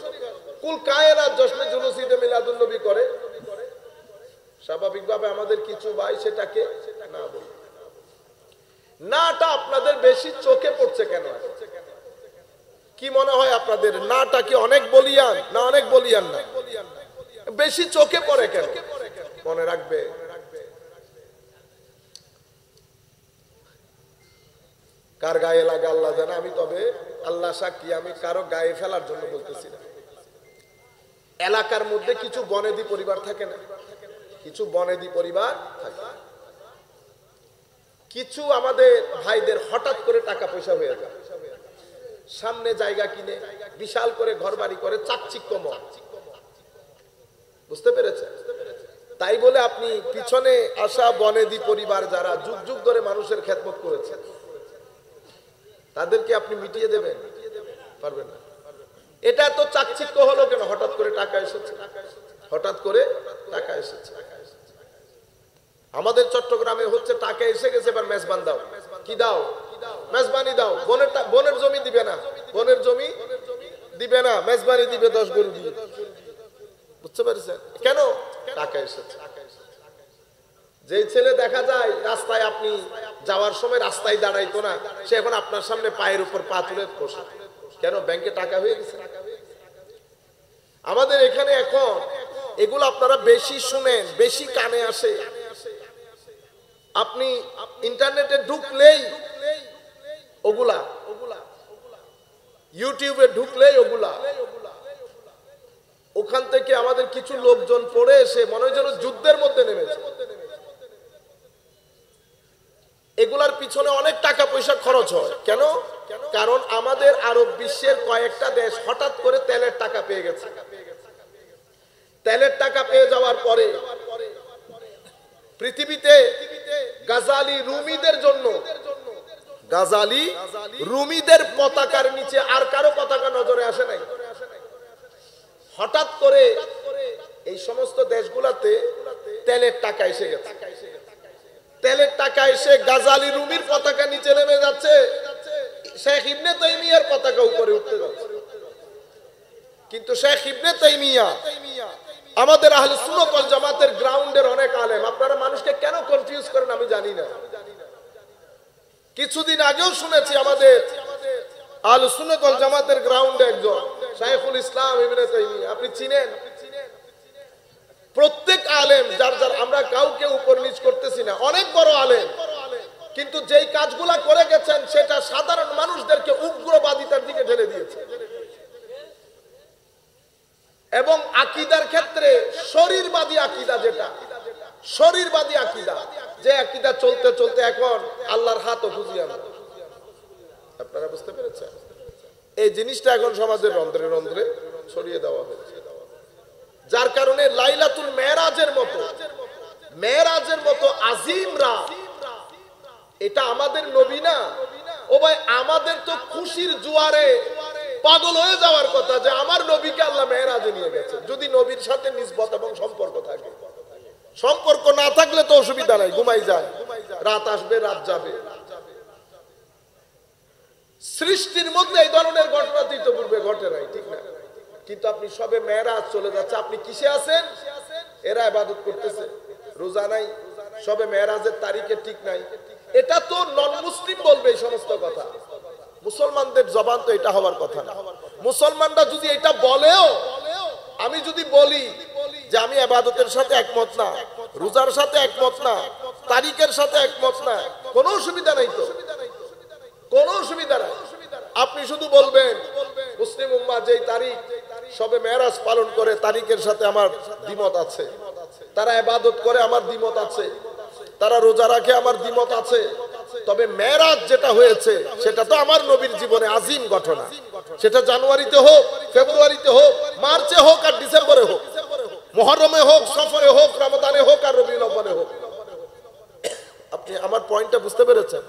S1: কুল কায়নাত জশ্নে জুলুস ঈদে মিলাদুন নবী করে, স্বাভাবিকভাবে আমাদের কিছু ভাই সেটাকে না বলে। নাটা আপনাদের বেশি চোখে পড়ছে কেন? কি মনে হয় আপনাদের নাটা কি অনেক বলিয়ান না অনেক বলিয়ান না? বেশি চোখে পড়ে কেন? মনে রাখবে কার গায়ে লাগে আল্লাহ জানে, আমি তবে আল্লাহ সাক্ষী আমি কারো গায়ে ফেলার জন্য বলতেছি না। এলাকার মধ্যে কিছু বনেদি পরিবার থাকে না, কিছু বনেদি পরিবার থাকে, কিছু আমাদের ভাইদের হঠাৎ করে টাকা পয়সা হয়ে যায়, সামনে জায়গা কিনে বিশাল করে ঘর বাড়ি করে, চাকচিক্যময়, বুঝতে পেরেছে? তাই বলে আপনি পিছনে আসা বনেদি পরিবার যারা যুগ যুগ ধরে মানুষের খেদমত করেছে তাদেরকে আপনি মিটিয়ে দেবেন? পারবেন না। এটা তো চাকচিক্য হলো কেন? হঠাৎ করে টাকা এসেছে, হঠাৎ করে টাকা এসেছে। আমাদের চট্টগ্রামে হচ্ছে টাকা এসে গেছে, এবার মেজবান দাও, কি দাও? মেজবানি দাও। বোনের জমি দিবে না, বোনের জমি দিবে না, মেজবানি দিবে 10 গরু দিয়ে। বুঝতে পেরেছেন? কেন? টাকা এসেছে। যে ছেলে দেখা যায় রাস্তায় আপনি যাওয়ার সময় রাস্তায় দাঁড়াইতো না, সে এখন আপনার সামনে পায়ের উপর পা তুলে বসে, কেন? ব্যাংকে টাকা হয়ে গেছে। আমাদের এখানে এখন এগুলো আপনারা বেশি শুনেন, বেশি কানে আসে। আপনি ইন্টারনেটে ঢুকলেই ওগুলা, ইউটিউবে ঢুকলেই ওগুলা, ওখান থেকে আমাদের কিছু লোকজন পড়ে এসে মনে হয় যেন যুদ্ধের মধ্যে নেমেছে। এগুলার পিছনে অনেক টাকা পয়সা খরচ হয়। কেন? কারণ আমাদের আরব বিশ্বের কয়েকটা দেশ হঠাৎ করে তেলের টাকা পেয়ে গেছে। তেলের টাকা পেয়ে যাওয়ার পরে পৃথিবীতে গাজালি রুমিদের জন্য, গাজালি রুমিদের পতাকার নিচে আর কারো পতাকা নজরে আসে নাই। হঠাৎ করে এই সমস্ত দেশগুলোতে তেলের টাকা এসে গেছে। তেলের টাকা এসে গাজালি রুমির পতাকা নিচে নেমে যাচ্ছে, শেখ ইবনে তাইমিয়ার পতাকা উপরে উঠতে যাচ্ছে। কিন্তু শেখ ইবনে তাইমিয়া আমাদের আহলে সুন্নাত ওয়াল জামাতের গ্রাউন্ডের অনেক আলেম। আপনারা মানুষকে কেন কনফিউজ করেন আমি জানি না। কিছুদিন আগেও শুনেছি আমাদের আহলে সুন্নাত ওয়াল জামাতের গ্রাউন্ডে একজন শাইখুল ইসলাম ইবনে তাইমিয়া, আপনি চিনেন? প্রত্যেক আলেম যার যার, আমরা কাউকে উপর নিচ করতেছি না, অনেক বড় আলেম, কিন্তু যেই কাজগুলা করে গেছেন সেটা সাধারণ মানুষদেরকে উগ্রবাদিতার দিকে ঠেলে দিয়েছে। এবং আকীদার ক্ষেত্রে শরীরবাদী আকীদা, যেটা শরীরবাদী আকীদা, যে আকীদা চলতে চলতে এখন আল্লাহর হাতও খুঁজিয়ে আনা। আপনারা বুঝতে পেরেছেন? এই জিনিসটা এখন সমাজের রন্ধ্রে রন্ধ্রে ছড়িয়ে দেওয়া হয়েছে, যার কারণে লাইলাতুল মেরাজের মতো আজিম রাত, এটা আমাদের নবী না? ও ভাই, আমাদের তো খুশির জোয়ারে পাগল হয়ে যাওয়ার কথা যে আমার নবীকে আল্লাহ মেরাজে নিয়ে গেছে। যদি নবীর সাথে নিসবত এবং সম্পর্ক থাকে, সম্পর্ক না থাকলে তো অসুবিধা নাই, ঘুমাই যায়, রাত আসবে রাত যাবে। সৃষ্টির মধ্যে এই ধরনের ঘটনা ইতিপূর্বে ঘটে নাই, ঠিক না? কিন্তু আপনি সবে মেরাজ চলে যাচ্ছে, আপনি কিসে আছেন? এরা ইবাদত করতেছে, রোজা নাই, সবে মেরাজের তারিখে ঠিক নাই। এটা তো নন মুসলিম বলবে এই সমস্ত কথা, মুসলমানদের জবান তো এটা হওয়ার কথা না। মুসলমানরা যদি এটা বলেও, আমি যদি বলি যে আমি ইবাদতের সাথে একমত না, রোজার সাথে একমত না, তারিখের সাথে একমত না, কোনো অসুবিধা নাই তো, কোনো অসুবিধা নাই। আপনি শুধু বলবেন মুসলিম উম্মাহ যেই তারিখ সবে মেরাজ পালন করে, তারিখের সাথে আমার দ্বিমত আছে, তারা ইবাদত করে আমার দ্বিমত আছে, তারা রোজা রাখে আমার দ্বিমত আছে, তবে মেরাজ যেটা হয়েছে সেটা তো আমার নবীর জীবনে আজিম ঘটনা। সেটা জানুয়ারিতে হোক, ফেব্রুয়ারিতে হোক, মার্চে হোক আর ডিসেম্বরে হোক, মুহররমে হোক, সফরে হোক, রমাদানে হোক আর রবিউল আউয়ালে হোক। আপনি আমার পয়েন্টটা বুঝতে পেরেছেন?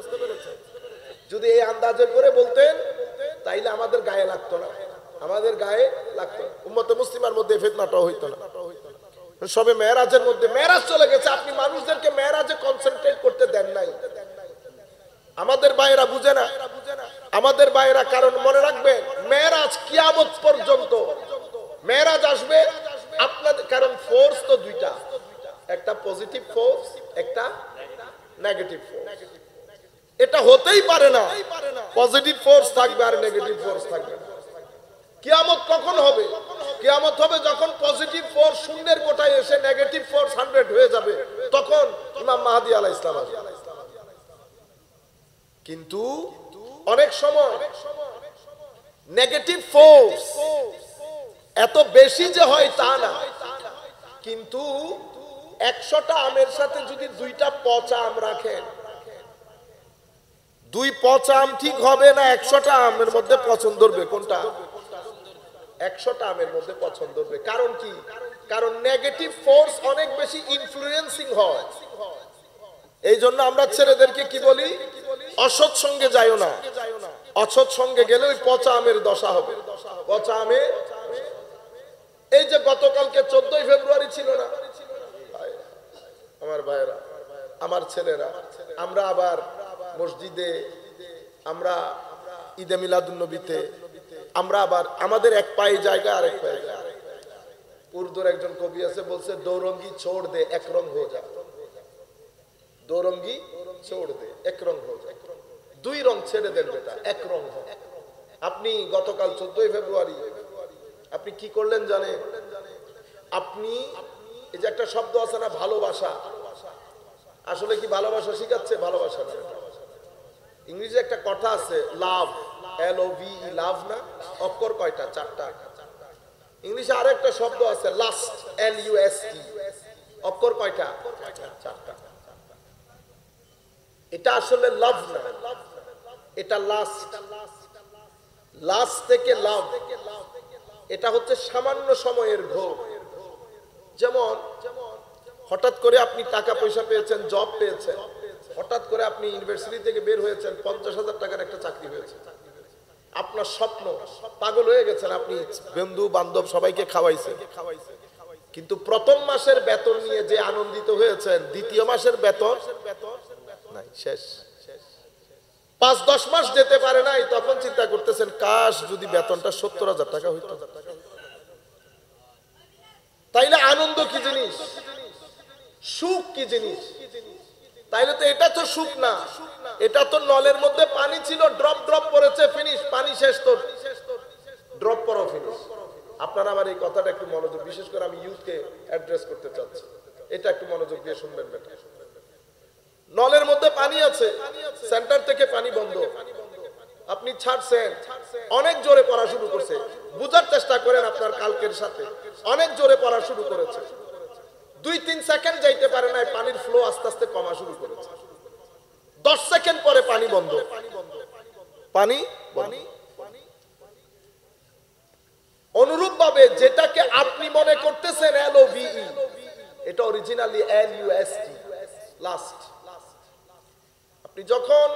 S1: যদি এই আন্দাজে করে বলতেন তাইলে আমাদের গায়ে লাগতো না, আমাদের গায়ে লাগতো, উম্মতে মুসলিমার মধ্যে ফিতনাটাও হইতো না। সবে মেরাজের মধ্যে মেরাজ চলে গেছে, আপনি মানুষদেরকে মেরাজে কনসেন্ট্রেট করতে দেন নাই। আমাদের ভাইয়েরা বুঝে না, আমাদের ভাইয়েরা, কারণ মনে রাখবেন মেরাজ কিয়ামত পর্যন্ত মেরাজ আসবে আপনাদের, কারণ ফোর্স তো দুইটা, একটা পজিটিভ ফোর্স, একটা নেগেটিভ ফোর্স। এটা হতেই পারে না পজিটিভ ফোর্স থাকবে আর নেগেটিভ ফোর্স থাকবে না। কিয়ামত কখন হবে? কিয়ামত হবে যখন পজিটিভ ফোর্স শূন্যের কোটায় এসে নেগেটিভ ফোর্স 100 হয়ে যাবে, তখন ইমাম মাহদী আলাইহিস সালাম আসবে। কিন্তু অনেক সময় নেগেটিভ ফোর্স এত বেশি যে হয় তা না, কিন্তু 100টা আমের সাথে যদি 2টা পচা আম রাখেন, 2 পচা আম ঠিক হবে না 100টা আমের মধ্যে পছন্দ হবে কোনটা? 100টা আমের মধ্যে পছন্দ হবে। কারণ কি? কারণ নেগেটিভ ফোর্স অনেক বেশি ইনফ্লুয়েন্সিং হয়। এই জন্য আমরা ছেলেদেরকে কি বলি? অসৎ সঙ্গে যাইও না। অসৎ সঙ্গে গেলে ওই পচা আমের দশা হবে। পচা আমে, এই যে গতকালকে 14ই ফেব্রুয়ারি ছিল না, আমার ভাইয়েরা, আমার ছেলেরা, আমরা আবার মসজিদে, আমরা ঈদে মিলাদুন্নবীতে, আমরা আবার আমাদের এক পায়ে জায়গা আরেক পায়ে জায়গা। উর্দুর একজন কবি আছে, বলছে দৌরঙ্গি ছোড় দে এক রং হো যা, দৌরঙ্গি ছোড় দে এক রং হো যা, 2 রং ছেড়ে দেন বেটা, এক রং হোক। আপনি গতকাল 14ই ফেব্রুয়ারি আপনি কি করলেন জানেন? আপনি এই যে একটা শব্দ আছে না ভালোবাসা, আসলে কি ভালোবাসা শিখাচ্ছে? ভালোবাসা না, ইংরেজি একটা কথা আছে লাভ, LOVE, লাভ না? অক্ষর কয়টা? 4টা। ইংলিশে আরেকটা শব্দ আছে লাস্ট, LUST, অক্ষর কয়টা? 4টা। এটা আসলে লাভ না, এটা লাস্ট। লাস্ট থেকে লাভ, এটা হচ্ছে সামান্য সময়ের ঘোর। যেমন হঠাৎ করে আপনি টাকা পয়সা পেয়েছেন, জব পেয়েছেন, হঠাৎ করে আপনি ইউনিভার্সিটি থেকে বের হয়েছেন, 50,000 টাকার একটা চাকরি হয়েছে, আপনার স্বপ্ন, পাগল হয়ে গেছেন, আপনি বন্ধু বান্ধব সবাইকে খাওয়াইছেন, কিন্তু প্রথম মাসের বেতন নিয়ে যে আনন্দিত হয়েছেন, দ্বিতীয় মাসের বেতন নাই, শেষ। 5-10 মাস যেতে পারে নাই, তখন চিন্তা করতেছেন কাশ যদি বেতনটা 70,000 টাকা হইতো। তাইলে আনন্দ কি জিনিস? সুখ কি জিনিস? তাইলে তো এটা তো সুখ না, এটা তো নলের মধ্যে পানি ছিল, ড্রপ ড্রপ পড়েছে, ফিনিশ, পানি শেষ, তো ড্রপ পড়ো, ফিনিশ। আপনারা আমার এই কথাটা একটু মনোযোগ, বিশেষ করে আমি ইউথকে অ্যাড্রেস করতে চাচ্ছি, এটা একটু মনোযোগ দিয়ে শুনবেন বেটা। নলের মধ্যে পানি আছে, সেন্টার থেকে পানি বন্ধ, আপনি ছাড়ছেন, অনেক জোরে পড়া শুরু করছে, বুঝার চেষ্টা করেন আপনার কালকের সাথে, অনেক জোরে পড়া শুরু করেছে, 2-3 সেকেন্ড যাইতে পারে না, পানির ফ্লো আস্তে আস্তে কমা শুরু করেছে, 10 সেকেন্ড পরে পানি বন্ধ, পানি। অনুরূপ ভাবে যেটাকে আপনি মনে করতেছেন LOVE, এটা অরিজিনালি LUST, লাস্ট। আপনি যখন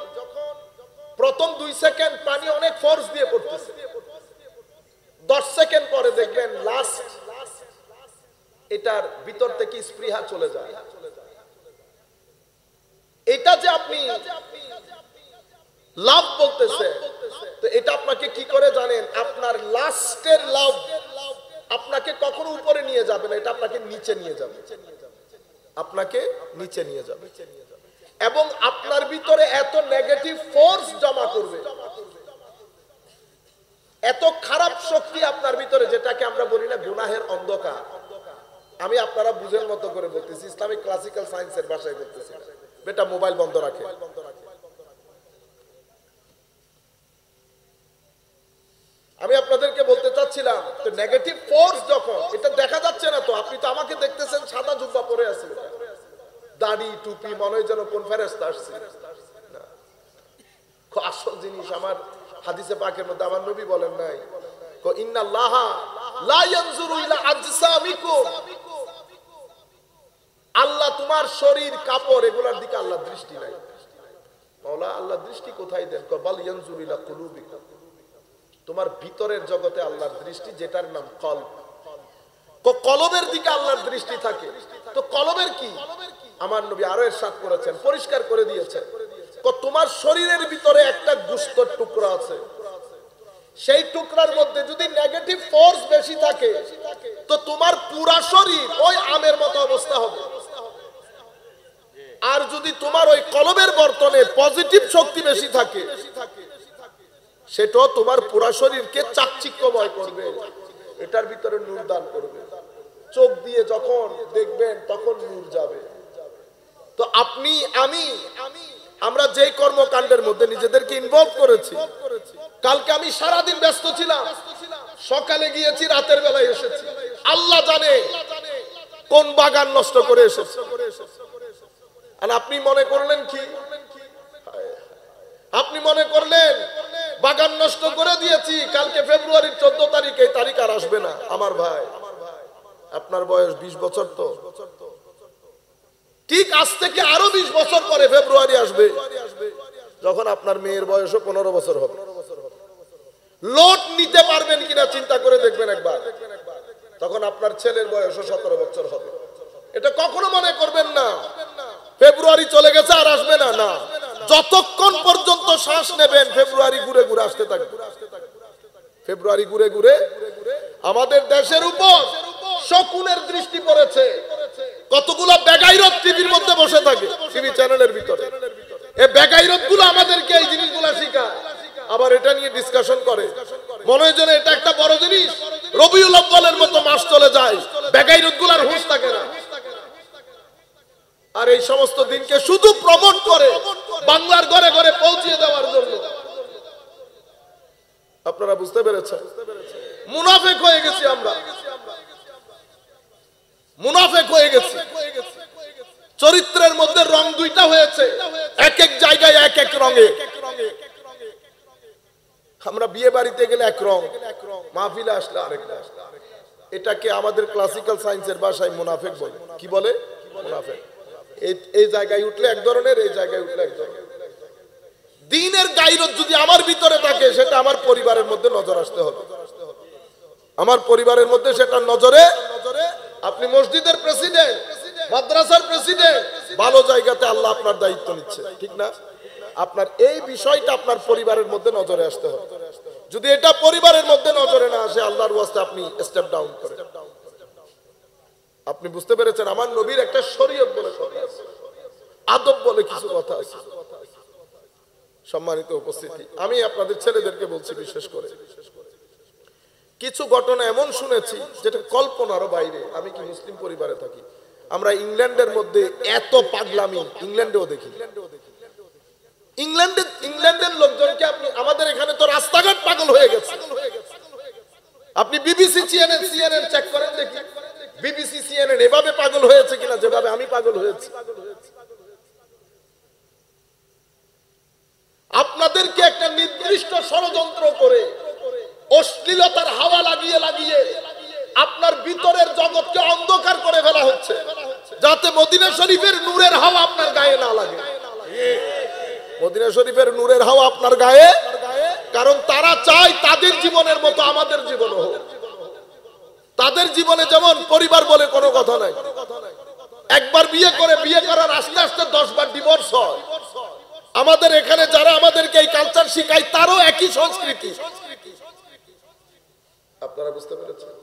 S1: প্রথম 2 সেকেন্ড পানি অনেক ফোর্স দিয়ে পড়তেছে, 10 সেকেন্ড পরে দেখবেন লাস্ট, এটার ভিতর থেকে স্পৃহা চলে যায়। এটা যে আপনি লাভ বলতেছে, তো এটা আপনাকে কি করে জানেন? আপনার লাস্টের লাভ আপনাকে কখনো উপরে নিয়ে যাবে না, এটা আপনাকে নিচে নিয়ে যাবে, আপনাকে নিচে নিয়ে যাবে, এবং আপনার ভিতরে এত নেগেটিভ ফোর্স জমা করবে, এত খারাপ শক্তি আপনার ভিতরে, যেটাকে আমরা বলি না গুনাহের অন্ধকার। আমি আপনারা বুঝের মতো করে বলতেছি, ইসলামিক ক্লাসিক্যাল সায়েন্সের ভাষায় বলতেছি, বেটা মোবাইল বন্ধ রাখে। আমি আপনাদেরকে বলতে চাচ্ছিলাম, তো নেগেটিভ ফোর্স যখন, এটা দেখা যাচ্ছে না তো, আপনি তো আমাকে দেখতেছেন সাদা জুব্বা পরে আছেন, দাড়ি টুপি, মনে হয় যেন কোন ফেরেশতা আসছে। আসল জিনিস আমার হাদিসে পাকের মধ্যে আমার নবী বলেন নাই, ইন্নাল্লাহা লা ইয়ানজুরু ইলা আজসামিকুম, আল্লাহ তোমার শরীর কাপড় এগুলোর দিকে আল্লাহ দৃষ্টি নাই। মাওলা আল্লাহ দৃষ্টি কোথায় দেন? বাল ইয়ানজুরু ইলা কুলুবিকুম, তোমার ভিতরের জগতে আল্লাহর দৃষ্টি, যেটার নাম কলব। কলবের দিকে আল্লাহর দৃষ্টি থাকে, তো কলবের কি? আমার নবী আরো ইরশাদ করেছেন, পরিষ্কার করে দিয়েছেন, তোমার শরীরের ভিতরে একটা গোশতের টুকরা আছে, সেই টুকরার মধ্যে যদি নেগেটিভ ফোর্স বেশি থাকে, তো তোমার পুরা শরীর ওই আমের মতো অবস্থা হবে। আর যদি তোমার ওই কলবের বর্তনে পজিটিভ শক্তি বেশি থাকে, সেটাও তোমার পুরা শরীরকে চাকচিক্যময় করবে, এটার ভিতরে নূর দান করবে। চোখ দিয়ে যখন দেখবেন তখন নূর যাবে। তো আপনি আমি আমরা যেই কর্মকাণ্ডের মধ্যে নিজেদেরকে ইনভলভ করেছি, কালকে আমি সারাদিন ব্যস্ত ছিলাম, সকালে গিয়েছি, রাতের বেলায় এসেছি, আল্লাহ জানে কোন বাগান নষ্ট করে এসেছে। আর আপনি মনে করলেন কি, আপনি মনে করলেন বাগান নষ্ট করে দিয়েছি, কালকে ফেব্রুয়ারির 14 তারিখ, এই তারিখ আর আসবে না। আমার ভাই, আপনার বয়স 20 বছর, তো ঠিক আজ থেকে আরো 20 বছর পরে ফেব্রুয়ারি আসবে, যখন আপনার মেয়ের বয়সও 15 বছর হবে। লোড নিতে পারবেন কিনা চিন্তা করে দেখবেন একবার। তখন আপনার ছেলের বয়সও 17 বছর হবে। এটা কখনো মনে করবেন না ফেব্রুয়ারি চলে গেছে আর আসবে না, না, যতক্ষণ পর্যন্ত শ্বাস নেবেন ফেব্রুয়ারি ঘুরে ঘুরে আসতে থাকবে। ফেব্রুয়ারি ঘুরে ঘুরে আমাদের দেশের উপর শকুনের দৃষ্টি পড়েছে। কতগুলো বেগাইরত টিভির মধ্যে বসে থাকে, টিভি চ্যানেলের ভিতরে। এই বেগাইরত গুলো আমাদেরকে এই জিনিসগুলো শেখায়, আবার এটা নিয়ে ডিসকাশন করে। মনে হয় যেন এটা একটা বড় জিনিস। রবিউল আউয়ালের মতো মাস চলে যায়, বেগাইরত গুলার হুঁশ থাকে না। আর এই সমস্ত দিনকে শুধু প্রমোট করে বাংলার ঘরে ঘরে পৌঁছিয়ে দেওয়ার জন্য। আপনারা বুঝতে পেরেছেন? মুনাফিক হয়ে গেছি আমরা, মুনাফিক হয়ে গেছি। চরিত্রের মধ্যে রং দুইটা হয়েছে, এক এক জায়গায় এক এক রঙে। আমরা বিয়ে বাড়িতে গেলে এক রং, মাহফিলে আসলে আরেক রং। এটাকে আমাদের ক্লাসিক্যাল সায়েন্সের ভাষায় মুনাফিক বলে। কি বলে? মুনাফিক। এই জায়গায় উঠলে এক ধরনের, এই জায়গায় উঠলে এক ধরনের। দ্বীনের গায়রত যদি আমার ভিতরে থাকে, সেটা আমার পরিবারের মধ্যে নজর আসতে হবে। আমার পরিবারের মধ্যে সেটা নজরে। আপনি মসজিদের প্রেসিডেন্ট, মাদ্রাসার প্রেসিডেন্ট, ভালো জায়গাতে আল্লাহ আপনার দায়িত্ব নিচ্ছে, ঠিক না? আপনার এই বিষয়টা আপনার পরিবারের মধ্যে নজরে আসতে হবে। যদি এটা পরিবারের মধ্যে নজরে না আসে, আল্লাহর ওয়াস্তে আপনি স্টেপ ডাউন করেন। আপনি বুঝতে পেরেছেন? আমার নবীর একটা শরীয়ত বলে কথা আছে, আদব বলে কিছু কথা আছে। সম্মানিত উপস্থিতি, আমি আপনাদের ছেলেদেরকে বলছি, বিশেষ করে কিছু ঘটনা এমন শুনেছি যেটা কল্পনারও বাইরে। আমি কি মুসলিম পরিবারে থাকি, আমরা ইংল্যান্ডের মধ্যে এত পাগলামি ইংল্যান্ডেও দেখি। ইংল্যান্ডের লোকজনকে আপনি, আমাদের এখানে তো রাস্তাঘাট পাগল হয়ে গেছে। আপনি বিবিসি সিএনএন চেক করেন দেখি, বিবিসি সিএনএন এভাবে পাগল হয়েছে কিনা যেভাবে আমি পাগল হয়েছি। আপনাদেরকে একটা নির্দিষ্ট ষড়যন্ত্র করে অশ্লীলতার হাওয়া লাগিয়ে লাগিয়ে আপনার ভিতরের জগৎকে অন্ধকার করে ফেলা হচ্ছে, যাতে মদিনা শরীফের নূরের হাওয়া আপনার গায়ে না লাগে। মদিনা শরীফের নূরের হাওয়া আপনার গায়ে, কারণ তারা চায় তাদের জীবনের মতো আমাদের জীবন হোক। তাদের জীবনে যেমন পরিবার বলে কোনো কথা নাই, একবার বিয়ে করে, বিয়ে করার আস্তে আস্তে 10 বার ডিভোর্স হয়। আমাদের এখানে যারা আমাদেরকে এই কালচার শিখায়, তারও একই সংস্কৃতি। আপনারা বুঝতে পেরেছেন?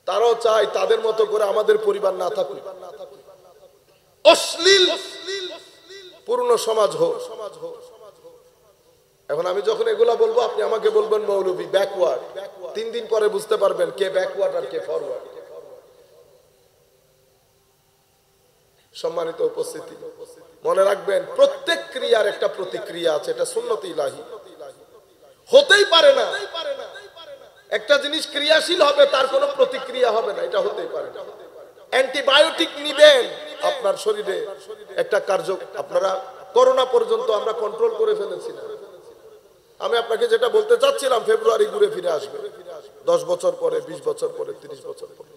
S1: তারাও চায় তাদের মতো করে আমাদের পরিবার না থাকুক, অশ্লীল পূর্ণ সমাজ হোক। এখন আমি যখন এগুলা বলবো, আপনি আমাকে বলবেন মৌলভী ব্যাকওয়ার্ড। 3 দিন পরে বুঝতে পারবেন কে ব্যাকওয়ার্ড আর কে ফরওয়ার্ড। সম্মানিত উপস্থিতি, মনে রাখবেন প্রত্যেক ক্রিয়ার একটা প্রতিক্রিয়া আছে, এটা সুন্নতে ইলাহি। হতেই পারে না একটা জিনিস ক্রিয়াশীল হবে তার কোনো প্রতিক্রিয়া হবে না, এটা হতেই পারে না। অ্যান্টিবায়োটিক নিবেন, আপনার শরীরে একটা কার্য, আপনারা করোনা পর্যন্ত আমরা কন্ট্রোল করে ফেলেছি না। আমি আপনাকে যেটা বলতে চাচ্ছিলাম, ফেব্রুয়ারি ঘুরে ফিরে আসবে 10 বছর পরে, 20 বছর পরে, 30 বছর পরে,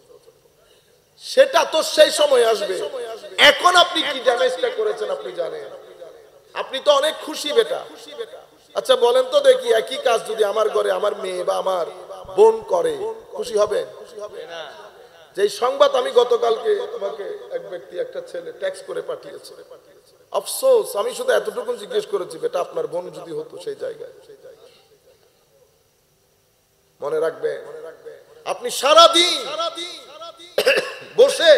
S1: সেটা তো সেই সময় আসবে। এখন আপনি কি ড্যামেজটা করেছেন আপনি জানেন। আপনি তো অনেক খুশি বেটা। আচ্ছা বলেন তো দেখি, একই কাজ যদি আমার ঘরে আমার মেয়ে বা আমার বোন করে, খুশি হবে? যে সংবাদ আমি গতকালকে তোমাকে এক ব্যক্তি, একটা ছেলে ট্যাক্স করে পাঠিয়েছে, আফসোস। আমি শুধু এতটুকু জিজ্ঞেস করেছি, বেটা আপনার বোন যদি হতো সেই জায়গায়। মনে রাখবে, আপনি সারাদিন বসে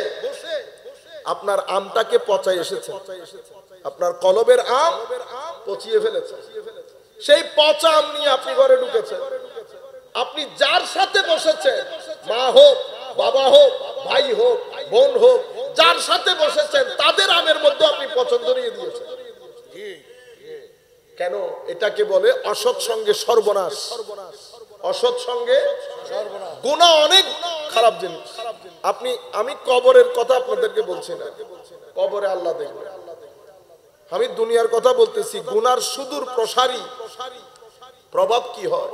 S1: আপনার আমটাকে পচাই এসেছে, আপনার কলবের আম পচিয়ে ফেলেছে। সেই পচা আম নিয়ে আপনি ঘরে ঢুকেছেন। আপনি যার সাথে বসেছেন, মা হোক, বাবা হোক, ভাই হোক, বোন হোক, যার সাথে বসেছেন তাদের আমের মধ্যে আপনি পছন্দ নিয়ে দিয়েছেন। কেন? এটাকে বলে অসৎ সঙ্গে সর্বনাশ। অসৎ সঙ্গে গুনাহ অনেক খারাপ জিনিস। আমি কবরের কথা আপনাদেরকে বলছি না, কবরে আল্লাহ দেখবে। আমি দুনিয়ার কথা বলতেছি। গুনার সুদূর প্রসারী প্রভাব কি হয়?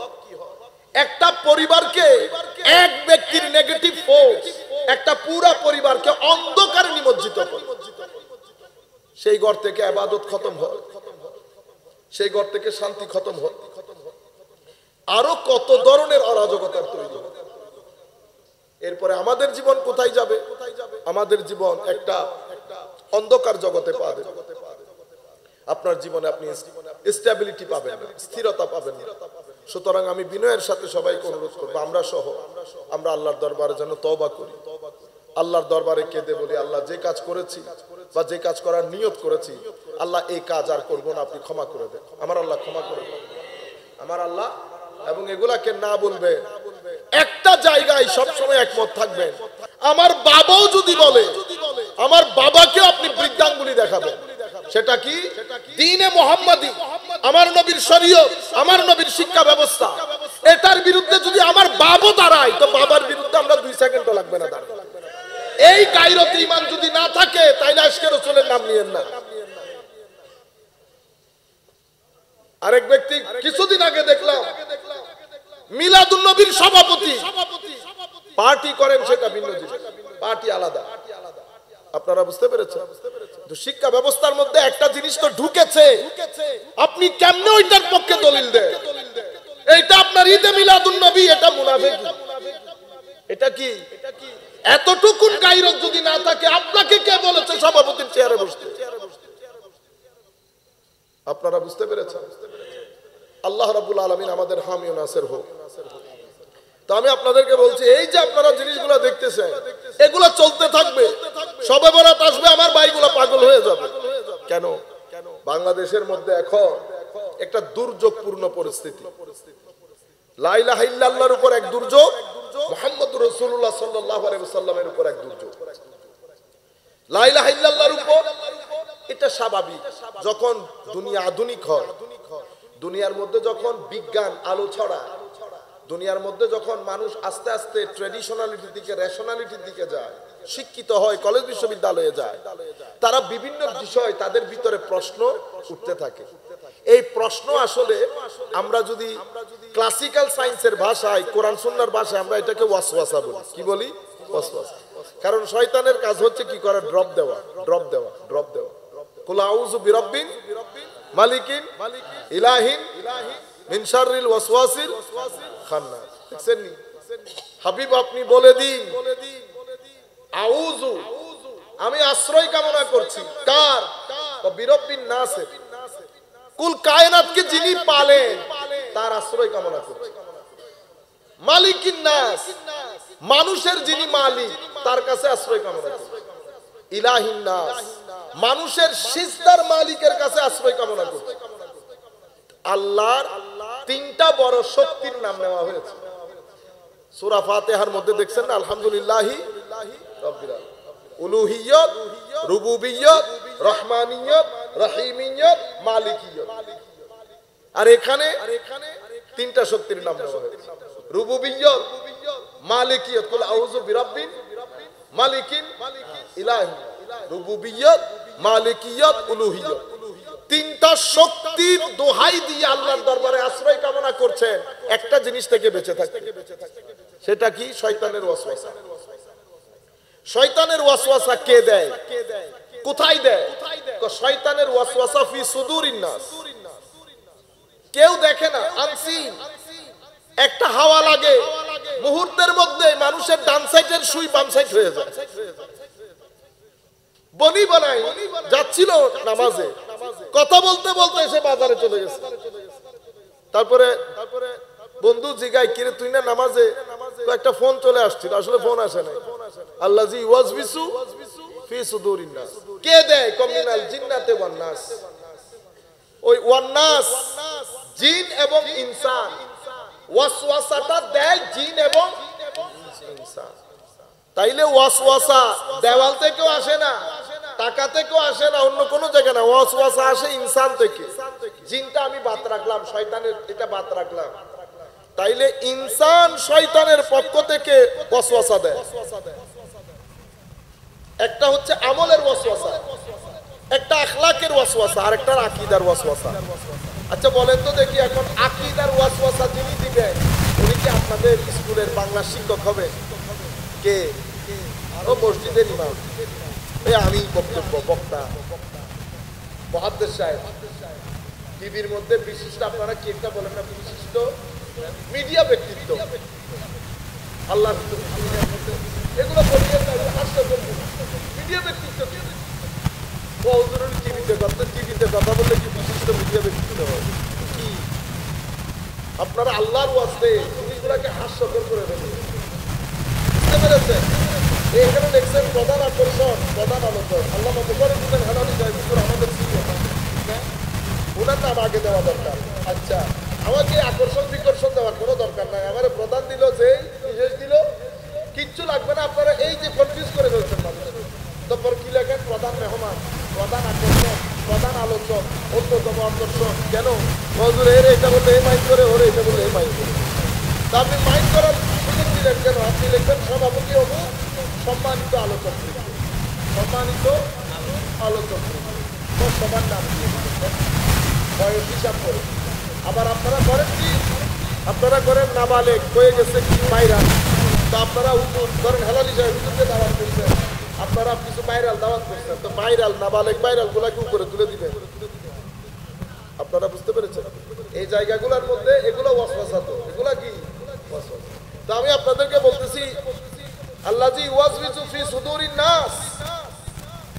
S1: একটা পরিবারকে, এক ব্যক্তির নেগেটিভ ফোর্স একটা পুরো পরিবারকে অন্ধকারে নিমজ্জিত করে। সেই ঘর থেকে ইবাদত খতম হয়, সেই ঘর থেকে শান্তি খতম হয়, আরো কত ধরনের অরাজকতা তৈরি হয়। এরপরে আমাদের জীবন কোথায় যাবে? আমাদের জীবন একটা অন্ধকার জগতে পা দেবে। আপনার জীবনে আপনি স্টেবিলিটি পাবেন না, স্থিরতা পাবেন না। সুতরাং আমি বিনয়ের সাথে সবাইকে অনুরোধ করবো, আমরা সহ আমরা আল্লাহর দরবারে যেন তওবা করি, আল্লাহর দরবারে কেঁদে বলি, আল্লাহ যে কাজ করেছি বা যে কাজ করার নিয়ত করেছি, আল্লাহ এই কাজ আর করবো না, আপনি ক্ষমা করে দেন। আমার আল্লাহ ক্ষমা করে দেন, আমার আল্লাহ। এবং এগুলাকে না বলবে, একটা জায়গায় সবসময় একমত থাকবেন। আমার বাবাও যদি বলে, আমার বাবাকে আপনি বৃদ্ধাঙ্গুলি দেখাবেন। সেটা কি? দ্বীনে মুহাম্মাদি, আমার নবীর শরীয়ত, আমার নবীর শিক্ষা ব্যবস্থা, এটার বিরুদ্ধে যদি আমার বাবা দাঁড়ায়, তো বাবার বিরুদ্ধে আমরা 2 সেকেন্ডও লাগবে না দাঁড়াতে। এই গায়রতে ঈমান যদি না থাকে, তাইলে আজকে রাসূলের নাম নিয়েন না। আরেক ব্যক্তি কিছুদিন আগে দেখলাম মিলাদুন নবীর সভাপতি, পার্টি করেন সেটা ভিন্ন জিনিস, পার্টি আলাদা। আপনারা বুঝতে পেরেছেন? তো শিক্ষা ব্যবস্থার মধ্যে একটা জিনিস তো ঢুকেছে, আপনি কেমনে ওইটার পক্ষে দলিল দেন? এইটা আপনার ঈদে মিলাদুন নবী, এটা মুনাফিকি। এটা কি? এতটুকুন গায়রত যদি না থাকে, আপনাকে কে বলেছে সভাপতির চেয়ারে বসতে? আপনারা বুঝতে পেরেছেন? আল্লাহ রাব্বুল আলামিন আমাদের হামি ও নাসির হোক। তো আমি আপনাদেরকে বলছি, এই যে আপনারা জিনিসগুলো দেখতেছেন, এগুলো চলতে থাকবে। সবে বরাত আসবে, আমার ভাইগুলো পাগল হয়ে যাবে। কেন? বাংলাদেশের মধ্যে এখন একটা দুর্যোগপূর্ণ পরিস্থিতি। লা ইলাহা ইল্লাল্লাহর উপর এক দুর্যোগ, মুহাম্মদুর রাসূলুল্লাহ সাল্লাল্লাহু আলাইহি ওয়াসাল্লামের উপর এক দুর্যোগ। লা ইলাহা ইল্লাল্লাহর উপর এটা স্বাভাবিক। যখন দুনিয়া আধুনিক হয়, দুনিয়ার মধ্যে যখন বিজ্ঞান আলো ছড়ায়, দুনিয়ার মধ্যে যখন মানুষ আস্তে আস্তে ট্র্যাডিশনালিটির দিকে, রেশনালিটির দিকে যায়, শিক্ষিত হয়, কলেজ বিশ্ববিদ্যালয়ে যায়, তারা বিভিন্ন বিষয় তাদের ভিতরে প্রশ্ন উঠতে থাকে। এই প্রশ্ন আসলে আমরা যদি ক্লাসিক্যাল সায়েন্সের ভাষায়, কোরআন সুন্নাহর ভাষায়, আমরা এটাকে ওয়াসওয়াসা বলি। কি বলি? ওয়াসওয়াসা। কারণ শয়তানের কাজ হচ্ছে কি করে? ড্রপ দেওয়া, ড্রপ দেওয়া, ড্রপ দেওয়া। কুল আউযু বিরাব্বিন মালিকিন ইলাহিন মিন শাররিল ওয়াসওয়াসিল খান্নাস। দেখছেন নি হাবিব, আপনি বলে দিন, আউযু, আমি আশ্রয় কামনা করছি কার? বিরাব্বিন নাস, কুল কায়নাতকে যিনি পালেন তার আশ্রয় কামনা করছি। মালিকিন নাস, মানুষের যিনি মালিক তার কাছে আশ্রয় কামনা করছি। ইলাহিন নাস, মানুষের সিজদার মালিকের কাছে আশ্রয় কামনা করছি। আল্লাহর 3টা বড় শক্তির নাম নেওয়া হয়েছে সূরা ফাতিহার মধ্যে। দেখছেন না? আলহামদুলিল্লাহি রাব্বিল আলামিন, উলুহিয়ত, রুবুবিয়ত, রহমানিয়ত, রহিমিয়ত, মালিকিয়ত। আর এখানে 3টা শক্তির নাম নেওয়া হয়েছে। রুবুবিয়ত, মালিকিয়ত, কুল আউযু বিরাব্বিন মালিকিন ইলাহি, রুবুবিয়ত, মালিকিয়ত, উলুহিয়ত। 3টা শক্তির দোহাই দিয়ে আল্লাহর দরবারে আশ্রয় কামনা করছেন একটা জিনিস থেকে বেঁচে থাকতে। সেটা কি? শয়তানের ওয়াসওয়াসা। শয়তানের ওয়াসওয়াসা কে দেয়? কোথায় দেয়? শয়তানের ওয়াসওয়াসা ফি সুদুরিন নাস, কেউ দেখে না, আনসিন। একটা হাওয়া লাগে, মুহূর্তের মধ্যে মানুষের ডান সাইডের সুই বাম সাইড হয়ে যায়। বনি বানাই যাচ্ছিল নামাজে, কথা বলতে বলতে এসে বাজারে চলে গেছে। তারপরে বন্ধু জিগাই, কিরে তুই না নামাজে? একটা ফোন চলে আসছিল, আসলে ফোন আসে নাই। আল্লাযী ওয়াসবিসু ফি সুদুরিন নাস, কে দেয়? কমিনাল জিন্নাতে ওয়ান নাস। ওই ওয়ান নাস জিন এবং ইনসান, ওয়াসওয়াসাটা দেয় জিন এবং ইনসান। তাইলে ওয়াসওয়াসা দেওয়াল থেকেও আসে না, টাকা থেকেও আসে না, অন্য কোনো জায়গা না, ওয়াসওয়াসা আসে ইনসান থেকে। জিনটা আমি বাদ রাখলাম, শয়তানের এটা বাদ রাখলাম। তাইলে ইনসান শয়তানের পক্ষ থেকে ওয়াসওয়াসা দেয়। একটা হচ্ছে আমলের ওয়াসওয়াসা, একটা আখলাকের ওয়াসওয়াসা, আর একটা আকীদার ওয়াসওয়াসা। আচ্ছা বলেন তো দেখি, এখন আকীদার ওয়াসওয়াসা যিনি দিবেন উনি কি আপনাদের স্কুলের বাংলা শিক্ষক হবে? কে? আরো মসজিদের ইমাম, আমি বক্তব্য বক্তা মুহাদ্দিস সাহেব, টিভির মধ্যে বিশিষ্ট, আপনারা কি একটা বলেন না, বিশিষ্ট মিডিয়া ব্যক্তিত্ব, আল্লাহ এগুলো বলিয়ে মিডিয়া ব্যক্তিত্ব। টিভিতে কথা বললে কি বিশিষ্ট মিডিয়া ব্যক্তিত্ব হয়? কি আপনারা আল্লাহর ওয়াস্তে জিনিসগুলোকে হাস্যকর করে দেবেন, বুঝতে পেরেছেন? এখানে দেখছেন প্রধান আকর্ষণ, প্রধান আলোচক আল্লাহ মুবারক হোসেন হালালি সাহেব, আমাদের ওনার নাম আগে দেওয়া দরকার। আচ্ছা, আমাকে আকর্ষণ বিকর্ষণ দেওয়ার কোনো দরকার নাই, আমার প্রধান দিল, যে বিশেষ দিল, কিচ্ছু লাগবে না। আপনারা এই যে কনফিউজ করে ফেলছেন মানুষ, তারপর কি লেখেন প্রধান মেহমান, প্রধান আকর্ষণ, প্রধান আলোচক, অন্যতম আকর্ষণ। কেন হুজুর এর এটা বললে এই মাইন্ড করে, ওরে এটা বললে এই মাইন্ড করে, তা আপনি মাইন্ড করার সুযোগ দিলেন কেন? আপনি লিখবেন সভাপতি হবো সম্মানিত আলোচক, সম্মানিত আলোচক, সবার নাম দিয়ে বয়স হিসাব করে। আবার আপনারা করেন কি, আপনারা করেন নাবালেগ হয়ে গেছে কি মাইরা, তো আপনারা হুজুর ধরেন হালালি সাহেব হুজুরকে দাওয়াত করছেন, আপনারা কিছু ভাইরাল দাওয়াত করছেন, তো ভাইরাল নাবালেগ ভাইরাল গুলাকে উপরে তুলে দিবেন। আপনারা বুঝতে পেরেছেন? এই জায়গাগুলোর মধ্যে এগুলো ওয়াসওয়াসা, তো এগুলা কি ওয়াসওয়াসা। তো আমি আপনাদেরকে বলতেছি, আল্লাযী ওয়াসওয়াসু ফি সুদুরিন নাস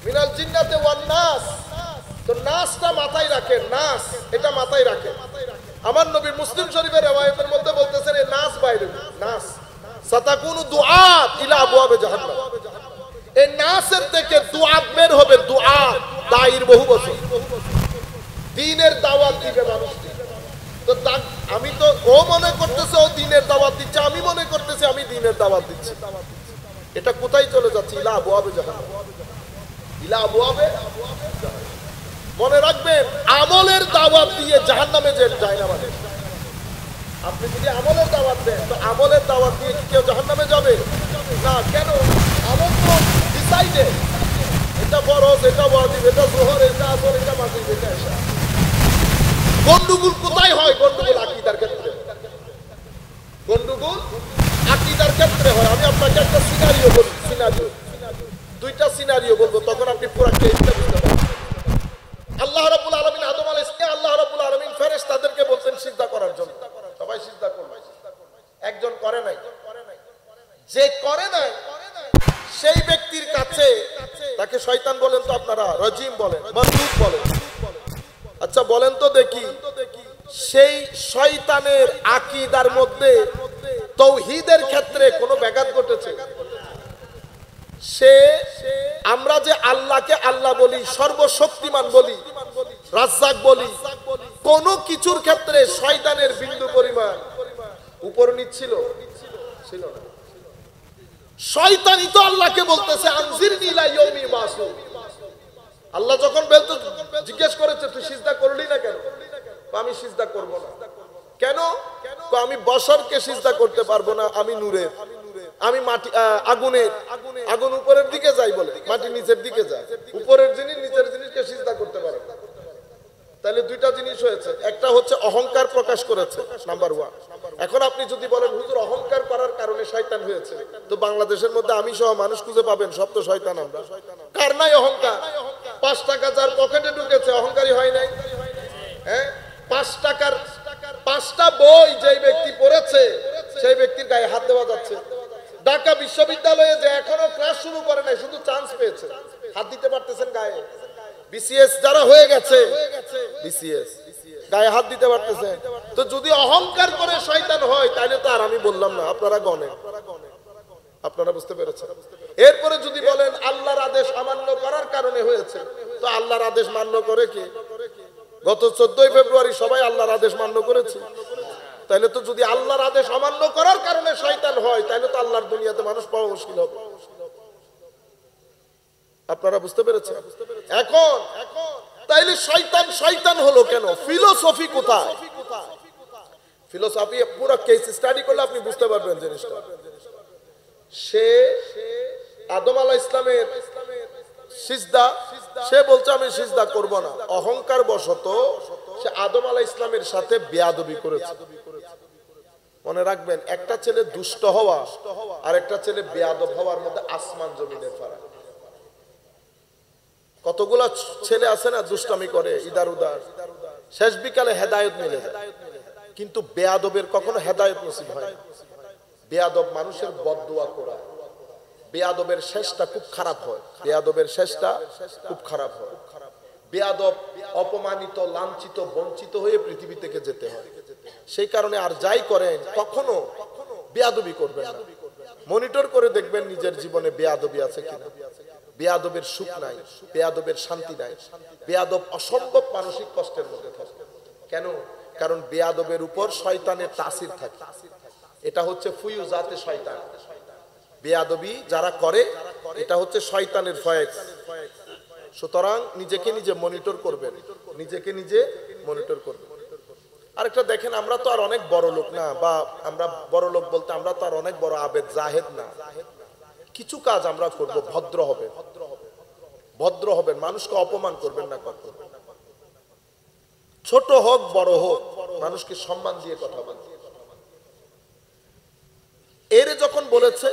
S1: মিনাল জিন্নাতি ওয়ান নাস, তো নাসটা মাথায় রাখেন, নাস এটা মাথায় রাখেন। আমার নবী মুসলিম শরীফের riwayতের মধ্যে বলতেছেন এই নাস বাইরে, নাস সাতাকুনু দুআত ইলা আবওয়াবে জাহান্নাম, এই নাসের থেকে দুআত বের হবে, দুআত দায়ীর বহু বছর দ্বীনের দাওয়াত দিবে মানুষকে। তো আমি তো, ও মনে করতেছে ও দ্বীনের দাওয়াত দিচ্ছে, আমি মনে করতেছি আমি দ্বীনের দাওয়াত দিচ্ছি। এটা কোথায় চলে যাচ্ছে? ইলা আবওয়াবে জাহান্নাম, ইলা আবওয়াবে। মনে রাখবেন, আমলের দাওয়াত দিয়ে জাহান্নামে যায় না মানে। আপনি যদি আমলের দাওয়াত দেন, তো আমলের দাওয়াত দিয়ে কি কেউ জাহান্নামে যাবে না? কেন? আমল তো ডিসাইডেড, এটা ফরজ, এটা ওয়াজিব, এটা যোহর, এটা আসর, এটা মাগরিব, এটা ইশা। গন্ডগোল কোথায় হয়? গন্ডগোল আকীদার ক্ষেত্রে, গন্ডগোল আকীদার ক্ষেত্রে হয়। আমি আপনাকে একটা সিনারিও বলি, সিনারিও, দুইটা সিনারিও বলবো, তখন আপনি পুরো কেসটা বুঝতে পারবেন। আল্লাহ রাব্বুল আলামিন আদম আলাইহিস সালাম, আল্লাহ রাব্বুল আলামিন ফেরেশতাদেরকে বলতেন সিজদা করার জন্য, সবাই সিজদা করবে, একজন করে নাই। যে করে নাই সেই ব্যক্তির কাছে তাকে শয়তান বলেন, তো আপনারা রাজিম বলেন, মারদুদ বলেন। আচ্ছা বলেন তো দেখি, সেই শয়তানের আকীদার মধ্যে তাওহীদের ক্ষেত্রে কোনো ব্যাঘাত ঘটেছে? সে, আমরা যে আল্লাহকে আল্লাহ বলি, সর্বশক্তিমান বলি, রাজ্জাক বলি, কোন কিছুর ক্ষেত্রে শয়তানের বিন্দু পরিমাণ উপর নিচ্ছিল ছিল না। শয়তানই তো আল্লাহকে বলতেছে আনজিরনি ইলা ইয়াউমি ইউবাসু। আল্লাহ যখন বলতো, জিজ্ঞেস করেছে তুই সিজদা করলি না কেন? আমি সিজদা করব না। কেন? আমি বশরকে সিজদা করতে পারবো না, আমি নূরের, আমি মাটি, আগুনের, আগুন উপরের দিকে যাই বলে, মাটি নিচের দিকে যায়, উপরের জিনিস নিচের জিনিসকে সিজদা করতে পারে। তাহলে দুইটা জিনিস হয়েছে, একটা হচ্ছে অহংকার প্রকাশ করেছে, নাম্বার ওয়ান। এখন আপনি যদি বলেন হুজুর অহংকার করার কারণে শয়তান হয়েছে, তো বাংলাদেশের মধ্যে আমি সহ মানুষ খুঁজে পাবেন সব তো শয়তান। আমরা কার নাই অহংকার? 5 টাকা যার পকেটে ঢুকেছে অহংকারী হয় নাই? হ্যাঁ, 5 টাকার 5টা বই যেই ব্যক্তি পড়েছে সেই ব্যক্তির গায়ে হাত দেওয়া যাচ্ছে। ঢাকা বিশ্ববিদ্যালয়ে যে এখনো ক্লাস শুরু করে নাই, শুধু চান্স পেয়েছে, হাত দিতে পারতেছেন গায়ে। বিসিএস যারা হয়ে গেছে, বিসিএস গায়ে হাত দিতে পারতেছে। তো যদি অহংকার করে শয়তান হয় তাহলে তো আর আমি বললাম না, আপনারা গণেন। আপনারা বুঝতে পেরেছেন? এরপরে যদি বলেন আল্লাহর আদেশ অমান্য করার কারণে হয়েছে, তো আল্লাহর আদেশ মান্য করে কে? গত 14ই ফেব্রুয়ারি সবাই আল্লাহর আদেশ মান্য করেছে। তাহলে তো যদি আল্লাহর আদেশ অমান্য করার কারণে শয়তান হয়, তাহলে তো আল্লাহর দুনিয়াতে মানুষ পাওয়া মুশকিল হবে। আপনারা বুঝতে পেরেছেন? এখন তাইলে শয়তান শয়তান হলো কেন? ফিলোসফি কোথায়? ফিলোসফি পুরো কেস স্টাডি করলে আপনি বুঝতে পারবেন জিনিসটা। সে আদম আলাইহিস ইসলামের সিজদা, সে বলছে আমি সিজদা করব না, অহংকার বশত সে আদম আলাইহিস ইসলামের সাথে বেয়াদবি করেছে। মনে রাখবেন, একটা ছেলে দুষ্ট হওয়া আর একটা ছেলে বেয়াদব হওয়ার মধ্যে আসমান জমিনের ফারাক। কতগুলা ছেলে আছে না দুষ্টামি করে ইদার উদার, শেষ বিকালে হেদায়েত মিলে যায়, কিন্তু বেয়াদবের কখনো হেদায়েত নসিব হয় না। বেয়াদব মানুষের বদদুয়া করা, বেয়াদবের শেষটা খুব খারাপ হয়, বেয়াদবের শেষটা খুব খারাপ হয়। বেয়াদব অপমানিত, লাঞ্ছিত, বঞ্চিত হয়ে পৃথিবী থেকে যেতে হয়। সেই কারণে আর যাই করেন কখনো বেয়াদবি করবেন না। মনিটর করে দেখবেন নিজের জীবনে বেয়াদবি আছে কিনা। বেয়াদবের সুখ নাই, বেয়াদবের শান্তি নাই, বেয়াদব অসম্ভব মানসিক কষ্টের মধ্যে থাকে। কেন? কারণ বেয়াদবের উপর শয়তানের তাসির থাকে। এটা হচ্ছে ফুয়ুজাতে শয়তান। বেয়াদবি যারা করে এটা হচ্ছে শয়তানের ফয়েজ। সুতরাং নিজেকে নিজে মনিটর করবেন, নিজেকে নিজে মনিটর করবেন। আরেকটা দেখেন, আমরা তো আর অনেক বড় লোক না, বা আমরা বড় লোক বলতে আমরা তো আর অনেক বড় আবেদ জাহেদ না। কিছু কাজ আমরা করব, ভদ্র হবে, ভদ্র হবেন, মানুষকে অপমান করবেন না কখনো। ছোট হোক বড় হোক মানুষকে সম্মান দিয়ে কথা বলবেন। এর যখন বলেছে,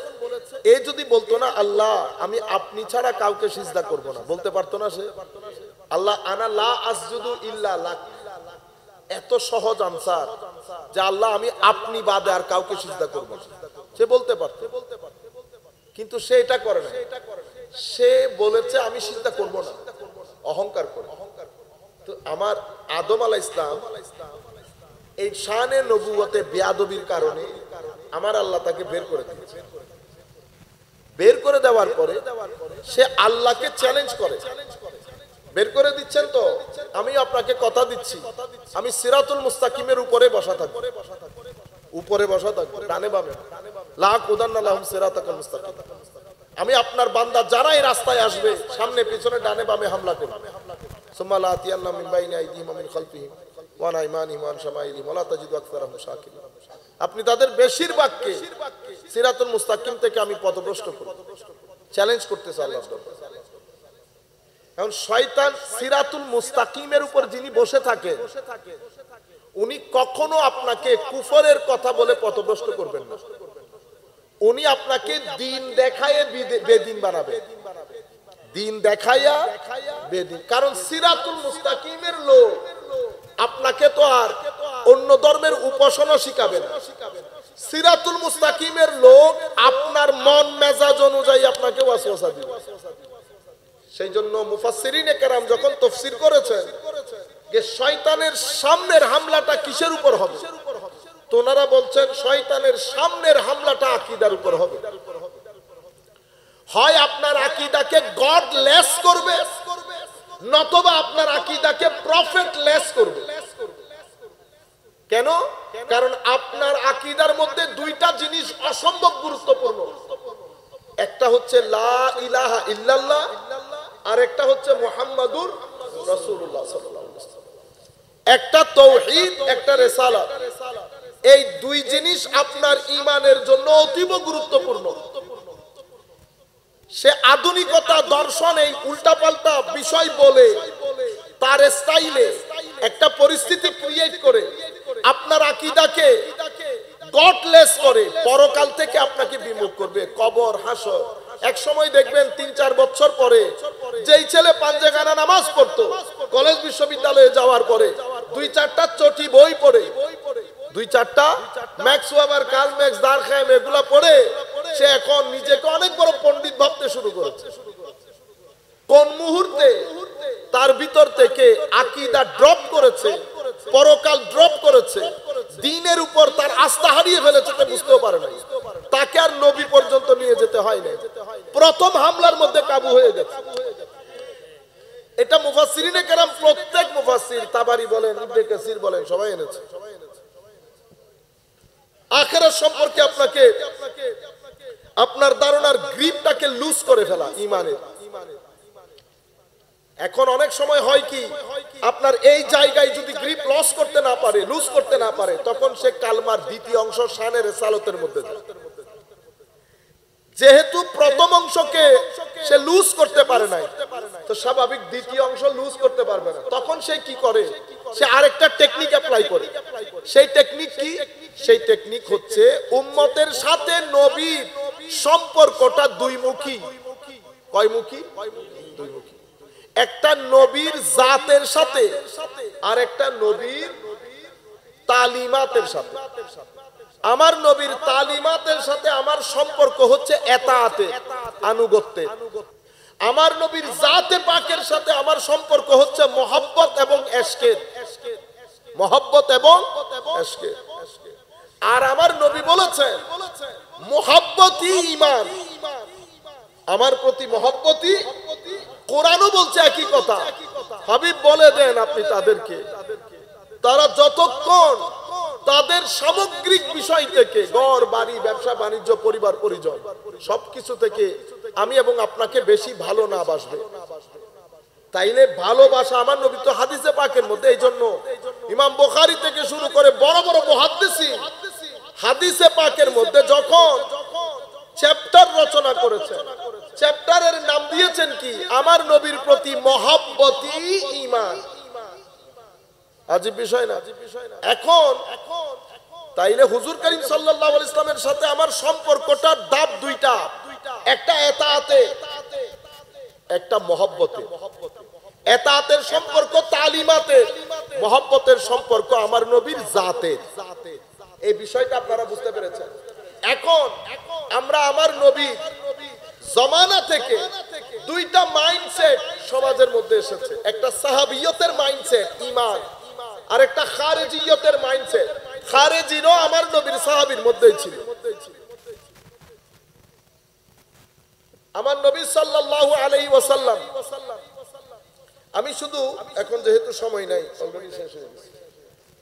S1: এ যদি বলতো না আল্লাহ আমি আপনি ছাড়া কাউকে সিজদা করব না, বলতে পারতো না সে? আল্লাহ আনা লা আসজুদু ইল্লা লাক, এত সহজ আনসার যে আল্লাহ আমি আপনি বাদে আর কাউকে সিজদা করব না, সে বলতে পারত। কিন্তু সে এটা করে না, সে বলেছে আমি সিজদা করব না, অহংকার করে। তো আমার আদম আলাইহিস সালাম এই শানে নবুয়তে বেয়াদবির কারণে আমার আল্লাহ তাকে বের করে দিয়েছে। বের করে দেওয়ার পরে সে আল্লাহকে চ্যালেঞ্জ করে, বের করে দিচ্ছেন তো আমি আপনাকে কথা দিচ্ছি আমি সিরাতুল মুস্তাকিমের উপরে বসা থাকবো, উপরে বসা থাকবো, ডানে বামে, লা কুদান্না লাহুম সিরাতাকাল মুস্তাকিম। আমি আপনার বান্দা যারা এই রাস্তায় আসবে সামনে পিছনে ডানে বামে হামলা করব। সুম্মা লা আতিয়ান্না মিন বাইনি আইদিহিম ওয়া মিন খালফিহিম ওয়া আন আইমানিহিম ওয়া আন শামাইলিহিম ওয়া লা তাজিদু আকসারাহুম শাকিরিন। আপনি তাদের বেশিরভাগকে সিরাতুল মুস্তাকিম থেকে আমি পথভ্রষ্ট করব, চ্যালেঞ্জ করতেছে আল্লাহ। এখন শয়তান সিরাতুল মুস্তাকিমের উপর যিনি বসে থাকেন উনি কখনো আপনাকে কুফরের কথা বলে পথভ্রষ্ট করবেন না, উনি আপনাকে দিন দেখায়ে বেদিন বানাবে, দিন দেখাইয়া বেদিন। কারণ সিরাতুল মুস্তাকিমের লোক আপনাকে তো আর অন্য ধর্মের উপাসনা শিখাবে না, সিরাতুল মুস্তাকিমের লোক আপনার মন মেজাজ অনুযায়ী আপনাকে ওয়াসওয়াসা দিবে। সেই জন্য মুফাসসিরিনে কেরাম যখন তাফসীর করেছেন যে শয়তানের সামনের হামলাটা কিসের উপর হবে, তো ওনারা বলছেন শয়তানের সামনের হামলাটা আকীদার উপর হবে। হয় আপনার আকীদাকে গড লেস করবে, নতবা আপনার আকীদাকে প্রফেট লেস করবে। কেন? কারণ আপনার আকীদার মধ্যে দুইটা জিনিস অসম্ভব গুরুত্বপূর্ণ, একটা হচ্ছে লা ইলাহা ইল্লাল্লাহ আর একটা হচ্ছে মুহাম্মাদুর রাসূলুল্লাহ সাল্লাল্লাহু আলাইহি ওয়াসাল্লাম। একটা তাওহীদ, একটা রিসালাত, এই দুই জিনিস আপনার ঈমানের জন্য অতীব গুরুত্বপূর্ণ। সে আধুনিকতা দর্শন এই উল্টাপাল্টা বিষয় বলে তার স্টাইলে একটা পরিস্থিতি ক্রিয়েট করে আপনার আকীদাকে গডলেস করে পরকাল থেকে আপনাকে বিমুখ করবে, কবর হাসর। এক সময় দেখবেন ৩-৪ বছর পরে যেই ছেলে পাঞ্জেখানা নামাজ পড়তো কলেজ বিশ্ববিদ্যালয়ে যাওয়ার পরে ২-৪টা চটি বই পড়ে, ২-৪টা ম্যাক্স ওয়েবার, কার্ল ম্যাক্স, দারখাইম এগুলা পড়ে সে এখন নিজেকে অনেক বড় পণ্ডিত ভাবতে শুরু করেছে। কোন মুহূর্তে তার ভিতর থেকে আকীদা ড্রপ করেছে, পরকাল ড্রপ করেছে, দ্বীনের উপর তার আস্থা হারিয়ে ফেলেছে, তা বুঝতেও পারে না। তাকে আর নবী পর্যন্ত নিয়ে যেতে হয় না, প্রথম হামলার মধ্যে কাবু হয়ে গেছে। এটা মুফাসসিরিনে কেরাম প্রত্যেক মুফাসসির, তাবারি বলেন, ইবনে কাসির বলেন, সবাই এনেছে। আখিরাত সম্পর্কে আপনাকে আপনার ধারণার গ্রিপটাকে লুজ করে ফেলা ঈমানের। এখন অনেক সময় হয় কি, আপনার এই জায়গায় যদি গ্রিপ লস করতে না পারে, লুজ করতে না পারে, তখন সে কালমার দ্বিতীয় অংশ শানের রিসালাতের মধ্যে যায়। যেহেতু প্রথম অংশকে সে লুজ করতে পারে নাই, তো স্বাভাবিক দ্বিতীয় অংশ লুজ করতে পারবে না। তখন সে কি করে, সে আরেকটা টেকনিক অ্যাপ্লাই করে। সেই টেকনিক কি? সেই টেকনিক হচ্ছে উম্মতের সাথে নবীর সম্পর্কটা দুইমুখী। কয়মুখী? দুইমুখী। একটা নবীর জাতের সাথে আর একটা নবীর তালিমাতের সাথে। আমার নবীর তালিমাতের সাথে আমার সম্পর্ক হচ্ছে এতাআতে, আনুগত্যে। আমার নবীর জাতে পাকের সাথে আমার সম্পর্ক হচ্ছে মহব্বত এবং ইশকের, মহব্বত এবং ইশকের। আর আমার নবী বলেছেন মহব্বতই ঈমান, আমার প্রতি মহব্বতই। কোরআনও বলছে একই কথা। হাবিব বলে দেন আপনি তাদেরকে, তারা যতক্ষণ তাদের সামগ্রিক বিষয় থেকে, ঘর বাড়ি ব্যবসা বাণিজ্য পরিবার পরিজন সবকিছু থেকে আমি এবং আপনাকে বেশি ভালো না বাসবে, তাইলে ভালোবাসা আমার নবী তো হাদিসে পাকের মধ্যে। এই জন্য ইমাম বুখারী থেকে শুরু করে বড় বড় মুহাদ্দিসিন হাদিসে পাকের মধ্যে যখন চ্যাপ্টার রচনা করেছেন, চ্যাপ্টারের নাম দিয়েছেন কি? আমার নবীর প্রতি মহব্বতই ঈমান। আজীব বিষয় না? এখন তাইলে হুজুর করিম সাল্লাল্লাহু আলাইহি ওয়াসাল্লামের সাথে আমার সম্পর্কটা ধাপ দুইটা, একটা এতাআতে, একটা মহব্বতে। এতাআতের সম্পর্ক তালিমাতে, মহব্বতের সম্পর্ক আমার নবীর জাতে। এই বিষয়টা আপনারা বুঝতে পেরেছেন। এখন আমরা আমার নবীর জমানা থেকে দুইটা মাইন্ডসেট সমাজের মধ্যে এসেছে। একটা সাহাবিয়তের মাইন্ডসেট ঈমান, আর একটা খারেজিয়তের মাইন্ডসেট। খারেজিরও আমার নবীর সাহাবীর মধ্যেই ছিল। আমার নবী সাল্লাল্লাহু আলাইহি ওয়াসাল্লাম, আমি শুধু এখন যেহেতু সময় নাই, অলরেডি শেষ হয়ে গেছে,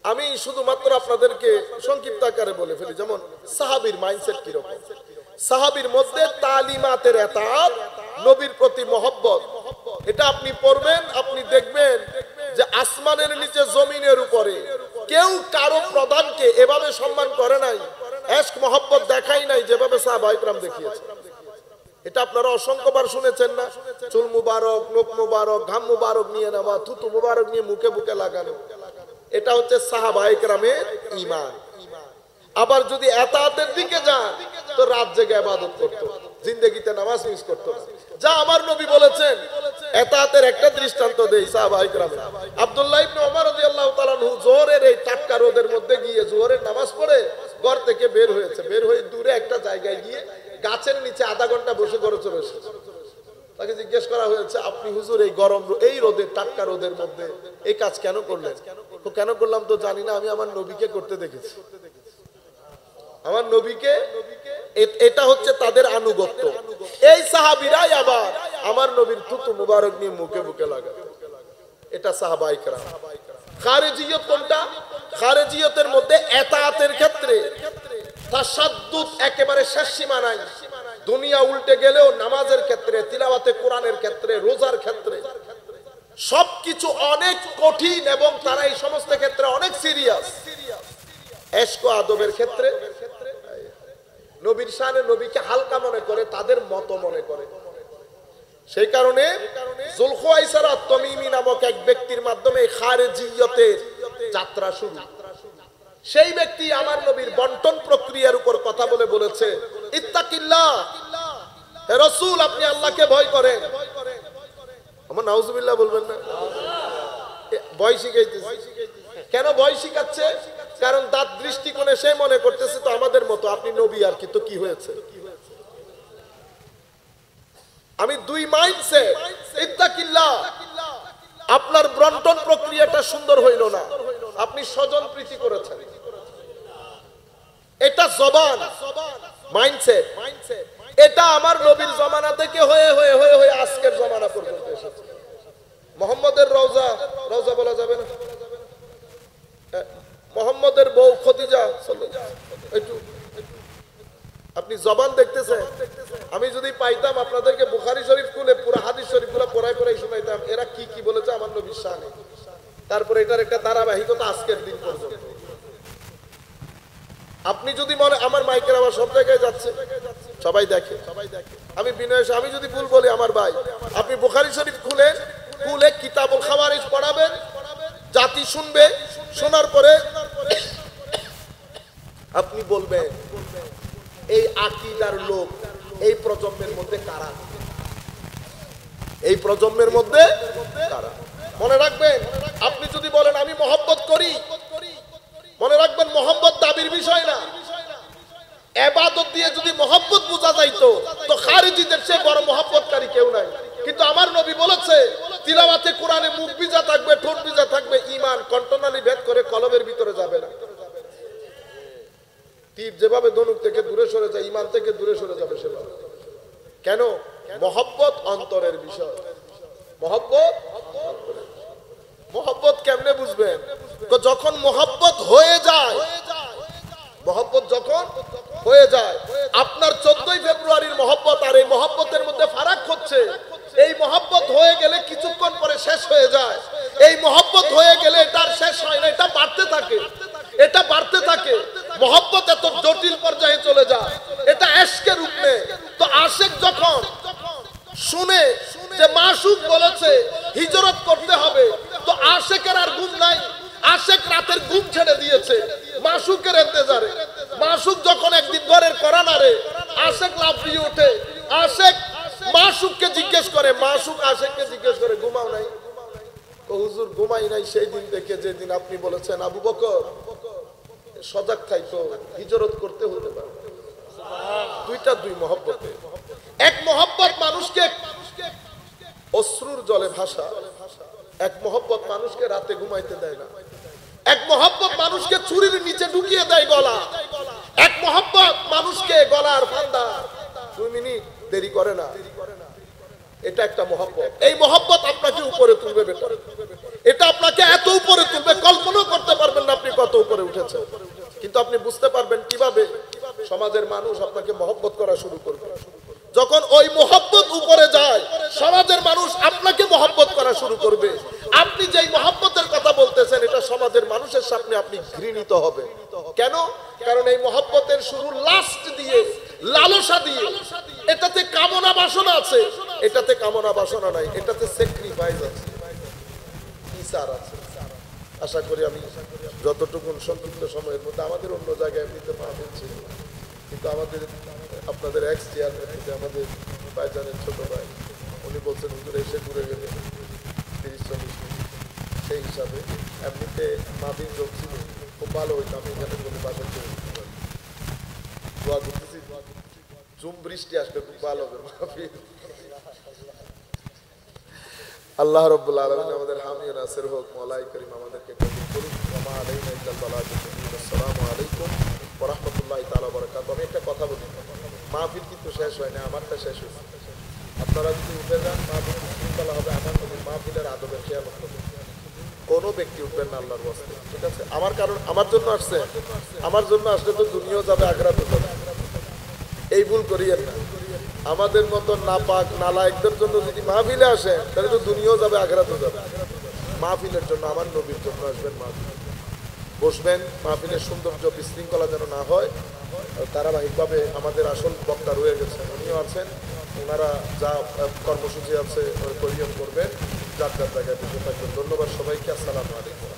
S1: আমি শুধুমাত্র আপনাদেরকে সংক্ষিপ্ত আকারে বলে ফেলি। যেমন সাহাবীর মাইন্ডসেট কিরকম। সাহাবীর মধ্যে তালিমাতের এতাআত, নবীর প্রতি মহব্বত, এটা আপনি পড়বেন, আপনি দেখবেন যে আসমানের নিচে জমিনের উপরে কেউ কারো প্রধানকে এভাবে সম্মান করে নাই, ইশক মহব্বত দেখাই নাই যেভাবে সাহাবায়ে কেরাম দেখিয়েছে। এটা আপনারা অসংখ্যবার শুনেছেন না? চুল মুবারক, নখ মুবারক, ঘাম মুবারক নিয়ে নেওয়া, থুতু মুবারক নিয়ে মুখে মুখে লাগানো, এটা হচ্ছে সাহাবায়ে কেরামের ঈমান। আবার যদি এতাআতের দিকে যান, তো রাত জেগে ইবাদত করতো, জিন্দেগিতে নামাজ মিস করতো না। যা আমার নবী বলেছেন। এতাআতের একটা দৃষ্টান্ত দেই সাহাবায়ে কেরাম। আব্দুল্লাহ ইবনে ওমর রাদিয়াল্লাহু তাআলা আনহু জোহরের এই টাটকা রোদের মধ্যে গিয়ে জোহরের নামাজ পড়ে ঘর থেকে বের হয়েছে। বের হয়ে দূরে একটা জায়গায় গিয়ে গাছের নিচে আধা ঘন্টা বসে গড়ে চলে এসেছে। তাকে জিজ্ঞেস করা হয়েছে, আপনি হুজুর এই গরম এই রোদের টাটকা রোদের মধ্যে এই কাজ কেন করলেন? তো কেন করলাম তো জানি না, আমি আমার নবীকে করতে দেখেছি। আমার নবীকে, এটা হচ্ছে তাদের আনুগত্য। এই সাহাবীরাই আবার আমার নবীর থুতু মুবারক নিয়ে মুখে মুখে লাগায়, এটা সাহাবায়ে কেরাম। খারেজিয়ত কোনটা? খারেজিয়তের মধ্যে এতাআতের ক্ষেত্রে তাসাদ্দুদ একেবারে শেষ সীমা নাই। দুনিয়া উল্টে গেলেও নামাজের ক্ষেত্রে, তিলাওয়াতে কোরআনের ক্ষেত্রে, রোজার ক্ষেত্রে সবকিছু অনেক কঠিন এবং তারা এই সমস্ত ক্ষেত্রে অনেক সিরিয়াস। ইশক ও আদবের ক্ষেত্রে নবীর শানে নবীকে হালকা মনে করে, তাদের মত মনে করে। সেই কারণে যুলখুয়াইসার আত-তামিমি নামক এক ব্যক্তির মাধ্যমে খারেজিয়তের যাত্রা শুরু। সেই ব্যক্তি আমার নবীর বন্টন প্রক্রিয়ার উপর কথা বলে বলেছে, ইত্তাকিল্লাহ, হে রাসূল আপনি আল্লাহকে ভয় করেন। আমার নাউজুবিল্লাহ বলবেন না? ভয় শিখাইতেছে। কেন ভয় শিখাচ্ছে? কারণ তার দৃষ্টিকোণে সে মনে করতেছে তো আমাদের মতো, আপনি নবী আর কি, তো কি হয়েছে? আমি দুই মাইন্ডসেট। ইত্তাকিল্লাহ, আপনার বন্টন প্রক্রিয়াটা সুন্দর হইল না, আপনি স্বজন প্রীতি করেছেন, এটা জবান মাইন্ডসেট। এটা আমার নবীর জমানা থেকে হয়ে হয়ে হয়ে হয়ে আজকের জমানা পর্যন্ত এসেছে। মুহাম্মদের রওজা, রওজা বলা যাবে না, মুহাম্মদের বউ খদিজা, একটু আপনি জবান দেখতেছেন। আমি যদি পাইতাম আপনাদেরকে বুখারী শরীফ খুলে পুরো হাদিস শরীফগুলো পড়াই পড়াই শোনাইতাম এরা কি কি বলেছে আমার নবীর শানে। তারপরে এটার একটা ধারাবাহিকতা আজকের দিন পর্যন্ত। আপনি যদি মনে আমার মাইকের আওয়াজ সব জায়গায় যাচ্ছে, সবাই দেখে, আমি বিনয়, আমি যদি ভুল বলি আমার ভাই, আপনি বুখারী শরীফ খুলে কিতাবুল খাওয়ারিজ পড়াবেন, জাতি শুনবে, শোনার পরে আপনি বলবেন এই আকীদার লোক এই প্রজন্মের মধ্যে কারা, এই প্রজন্মের মধ্যে কারা। মনে রাখবেন, আপনি যদি বলেন আমি মহব্বত করি, মনে রাখবেন মহব্বত দাবির বিষয় না। ইবাদত দিয়ে যদি মহব্বত বোঝা যাইতো তো খারিজিদের চেয়ে বড় মহব্বতকারী কেউ নাই। কিন্তু আমার নবী বলেছে তিলাওয়াতে কোরআনে মুখ ভিজা থাকবে, ঠোঁট ভিজা থাকবে, ঈমান কণ্ঠনালী ভেদ করে কলবের ভিতরে যাবে না। তীর যেভাবে ধনুক থেকে দূরে সরে যায়, ঈমান থেকে দূরে সরে যাবে সেভাবে। কেন? মহব্বত অন্তরের বিষয়। মহব্বত কেমনে বুঝবেন? তো যখন মহব্বত হয়ে যায়, মহব্বত যখন হয়ে যায়, আপনার 14 ফেব্রুয়ারির মহব্বত আর এই মহব্বতের মধ্যে ফারাক হচ্ছে। এই মহব্বত হয়ে গেলে কিছুক্ষণ পরে শেষ হয়ে যায়। এই মহব্বত হয়ে গেলে এটা শেষ হয় না, এটা বাড়তে থাকে, এটা বাড়তে থাকে। মহব্বত এত জটিল পর্যায়ে চলে যায়, এটা ইশকের রূপ নেয়। তো আশিক যখন শুনে যে মাশউক বলেছে হিজরত করতে হবে, তো আশিকের আর ঘুম নাই। আশিক রাতের ঘুম ছেড়ে দিয়েছে মাশউকের ইন্তজারে। মাশউক যখন একদিন ঘরের করানারে আশিক লাফিয়ে ওঠে, আশিক মাশউককে জিজ্ঞেস করে, মাশউক আশিককে জিজ্ঞেস করে ঘুমাও নাই? তো হুজুর ঘুমাই নাই সেই দিন থেকে যেদিন আপনি বলেছেন আবু বকর সজাগ থাইতো, হিজরত করতে হতে পারে। দুইটা দুই মহব্বতে। এক মহব্বত মানুষকে অশ্রুর জলে ভাসা, এক মহব্বত মানুষকে রাতে ঘুমাইতে দেয় না। এক মহব্বত মানুষকে চুরির নিচে ঢুকিয়ে দেয় গলা, এক মহব্বত মানুষকে গলার ফান্দা 2 মিনিট দেরি করে না। এটা একটা মহব্বত। এই মহব্বত আপনাকে উপরে তুলবে বেটা, এটা আপনাকে এত উপরে তুলবে কল্পনা করতে পারবেন না আপনি কত উপরে উঠেছেন। কিন্তু আপনি বুঝতে পারবেন কিভাবে সমাজের মানুষ আপনাকে মহব্বত করা শুরু করবে। যখন ওই মহব্বত উপরে যায়, সমাজের মানুষ আপনাকে মহব্বত করা শুরু করবে। আপনি যেই মহব্বতের কথা বলতেছেন এটা সমাজের মানুষের সামনে আপনি ঘৃণিত হবে। কেন? কারণ এই মহব্বতের শুরু লাস্ট দিয়ে, লালসা দিয়ে। এটাতে কামনা বাসনা আছে, এটাতে কামনা বাসনা নাই, এটাতে স্যাক্রিফাইস আছে, ইসার আছে। আশা করি আমি যতটুকু সংক্ষিপ্ত সময়ের মধ্যে, আমাদের অন্য জায়গায় এমনিতে মাহফিল ছিল, কিন্তু আমাদের আপনাদের এক্স চেয়ারম্যান থেকে আমাদের ভাইজানের ছোট ভাই, উনি বলছেন হুজুর এসে ঘুরে গেলে 30-40 মিনিট। সেই হিসাবে এমনিতে মাহফিল চলছিল, খুব ভালো হইতো আমি এখানে বলে বাসা চলে দোয়া করতেছি, জুম বৃষ্টি আসলে খুব ভালো হবে মাহফিল। আল্লাহ রাব্বুল আলামিন আমাদের হামি ও নাসির হোক, মওলাই করিম আমাদেরকে কবুল করুন। ওয়া আলাইনা ইল্লাল বালাগুল মুবিন। আসসালামু আলাইকুম ওয়া রাহমাতুল্লাহি তাআলা ওয়া বারাকাতুহু। আমি একটা কথা বলি, মাহফিল কিন্তু শেষ হয় না, আমারটা শেষ হয়েছে। আপনারা যদি উঠে যান মাহফিল শৃঙ্খলা হবে। আমার নবীর মাহফিলের আদবের খেয়াল করবেন, কোনো ব্যক্তি উঠবেন না আল্লাহর ওয়াস্তে, ঠিক আছে? আমার কারণ আমার জন্য আসছে, আমার জন্য আসলে তো দুনিয়াও যাবে আখিরাতও যাবে, এই ভুল করিয়েন না। আমাদের মতো নাপাক নালায়েকদের জন্য যদি মাহফিলে আসেন তাহলে তো দুনিয়াও যাবে আখিরাতও যাবে। মাহফিলের জন্য আমার নবীর জন্য আসবেন, মাহফিল বসবেন। মাহফিলের সৌন্দর্য বিশৃঙ্খলা যেন না হয়। ধারাবাহিকভাবে আমাদের আসল বক্তা রয়ে গেছেন, উনিও আছেন, ওনারা যা কর্মসূচি আছে পরিহার করবেন, যার যার জায়গায় বসে থাকবেন। ধন্যবাদ সবাইকে। আসসালামু আলাইকুম।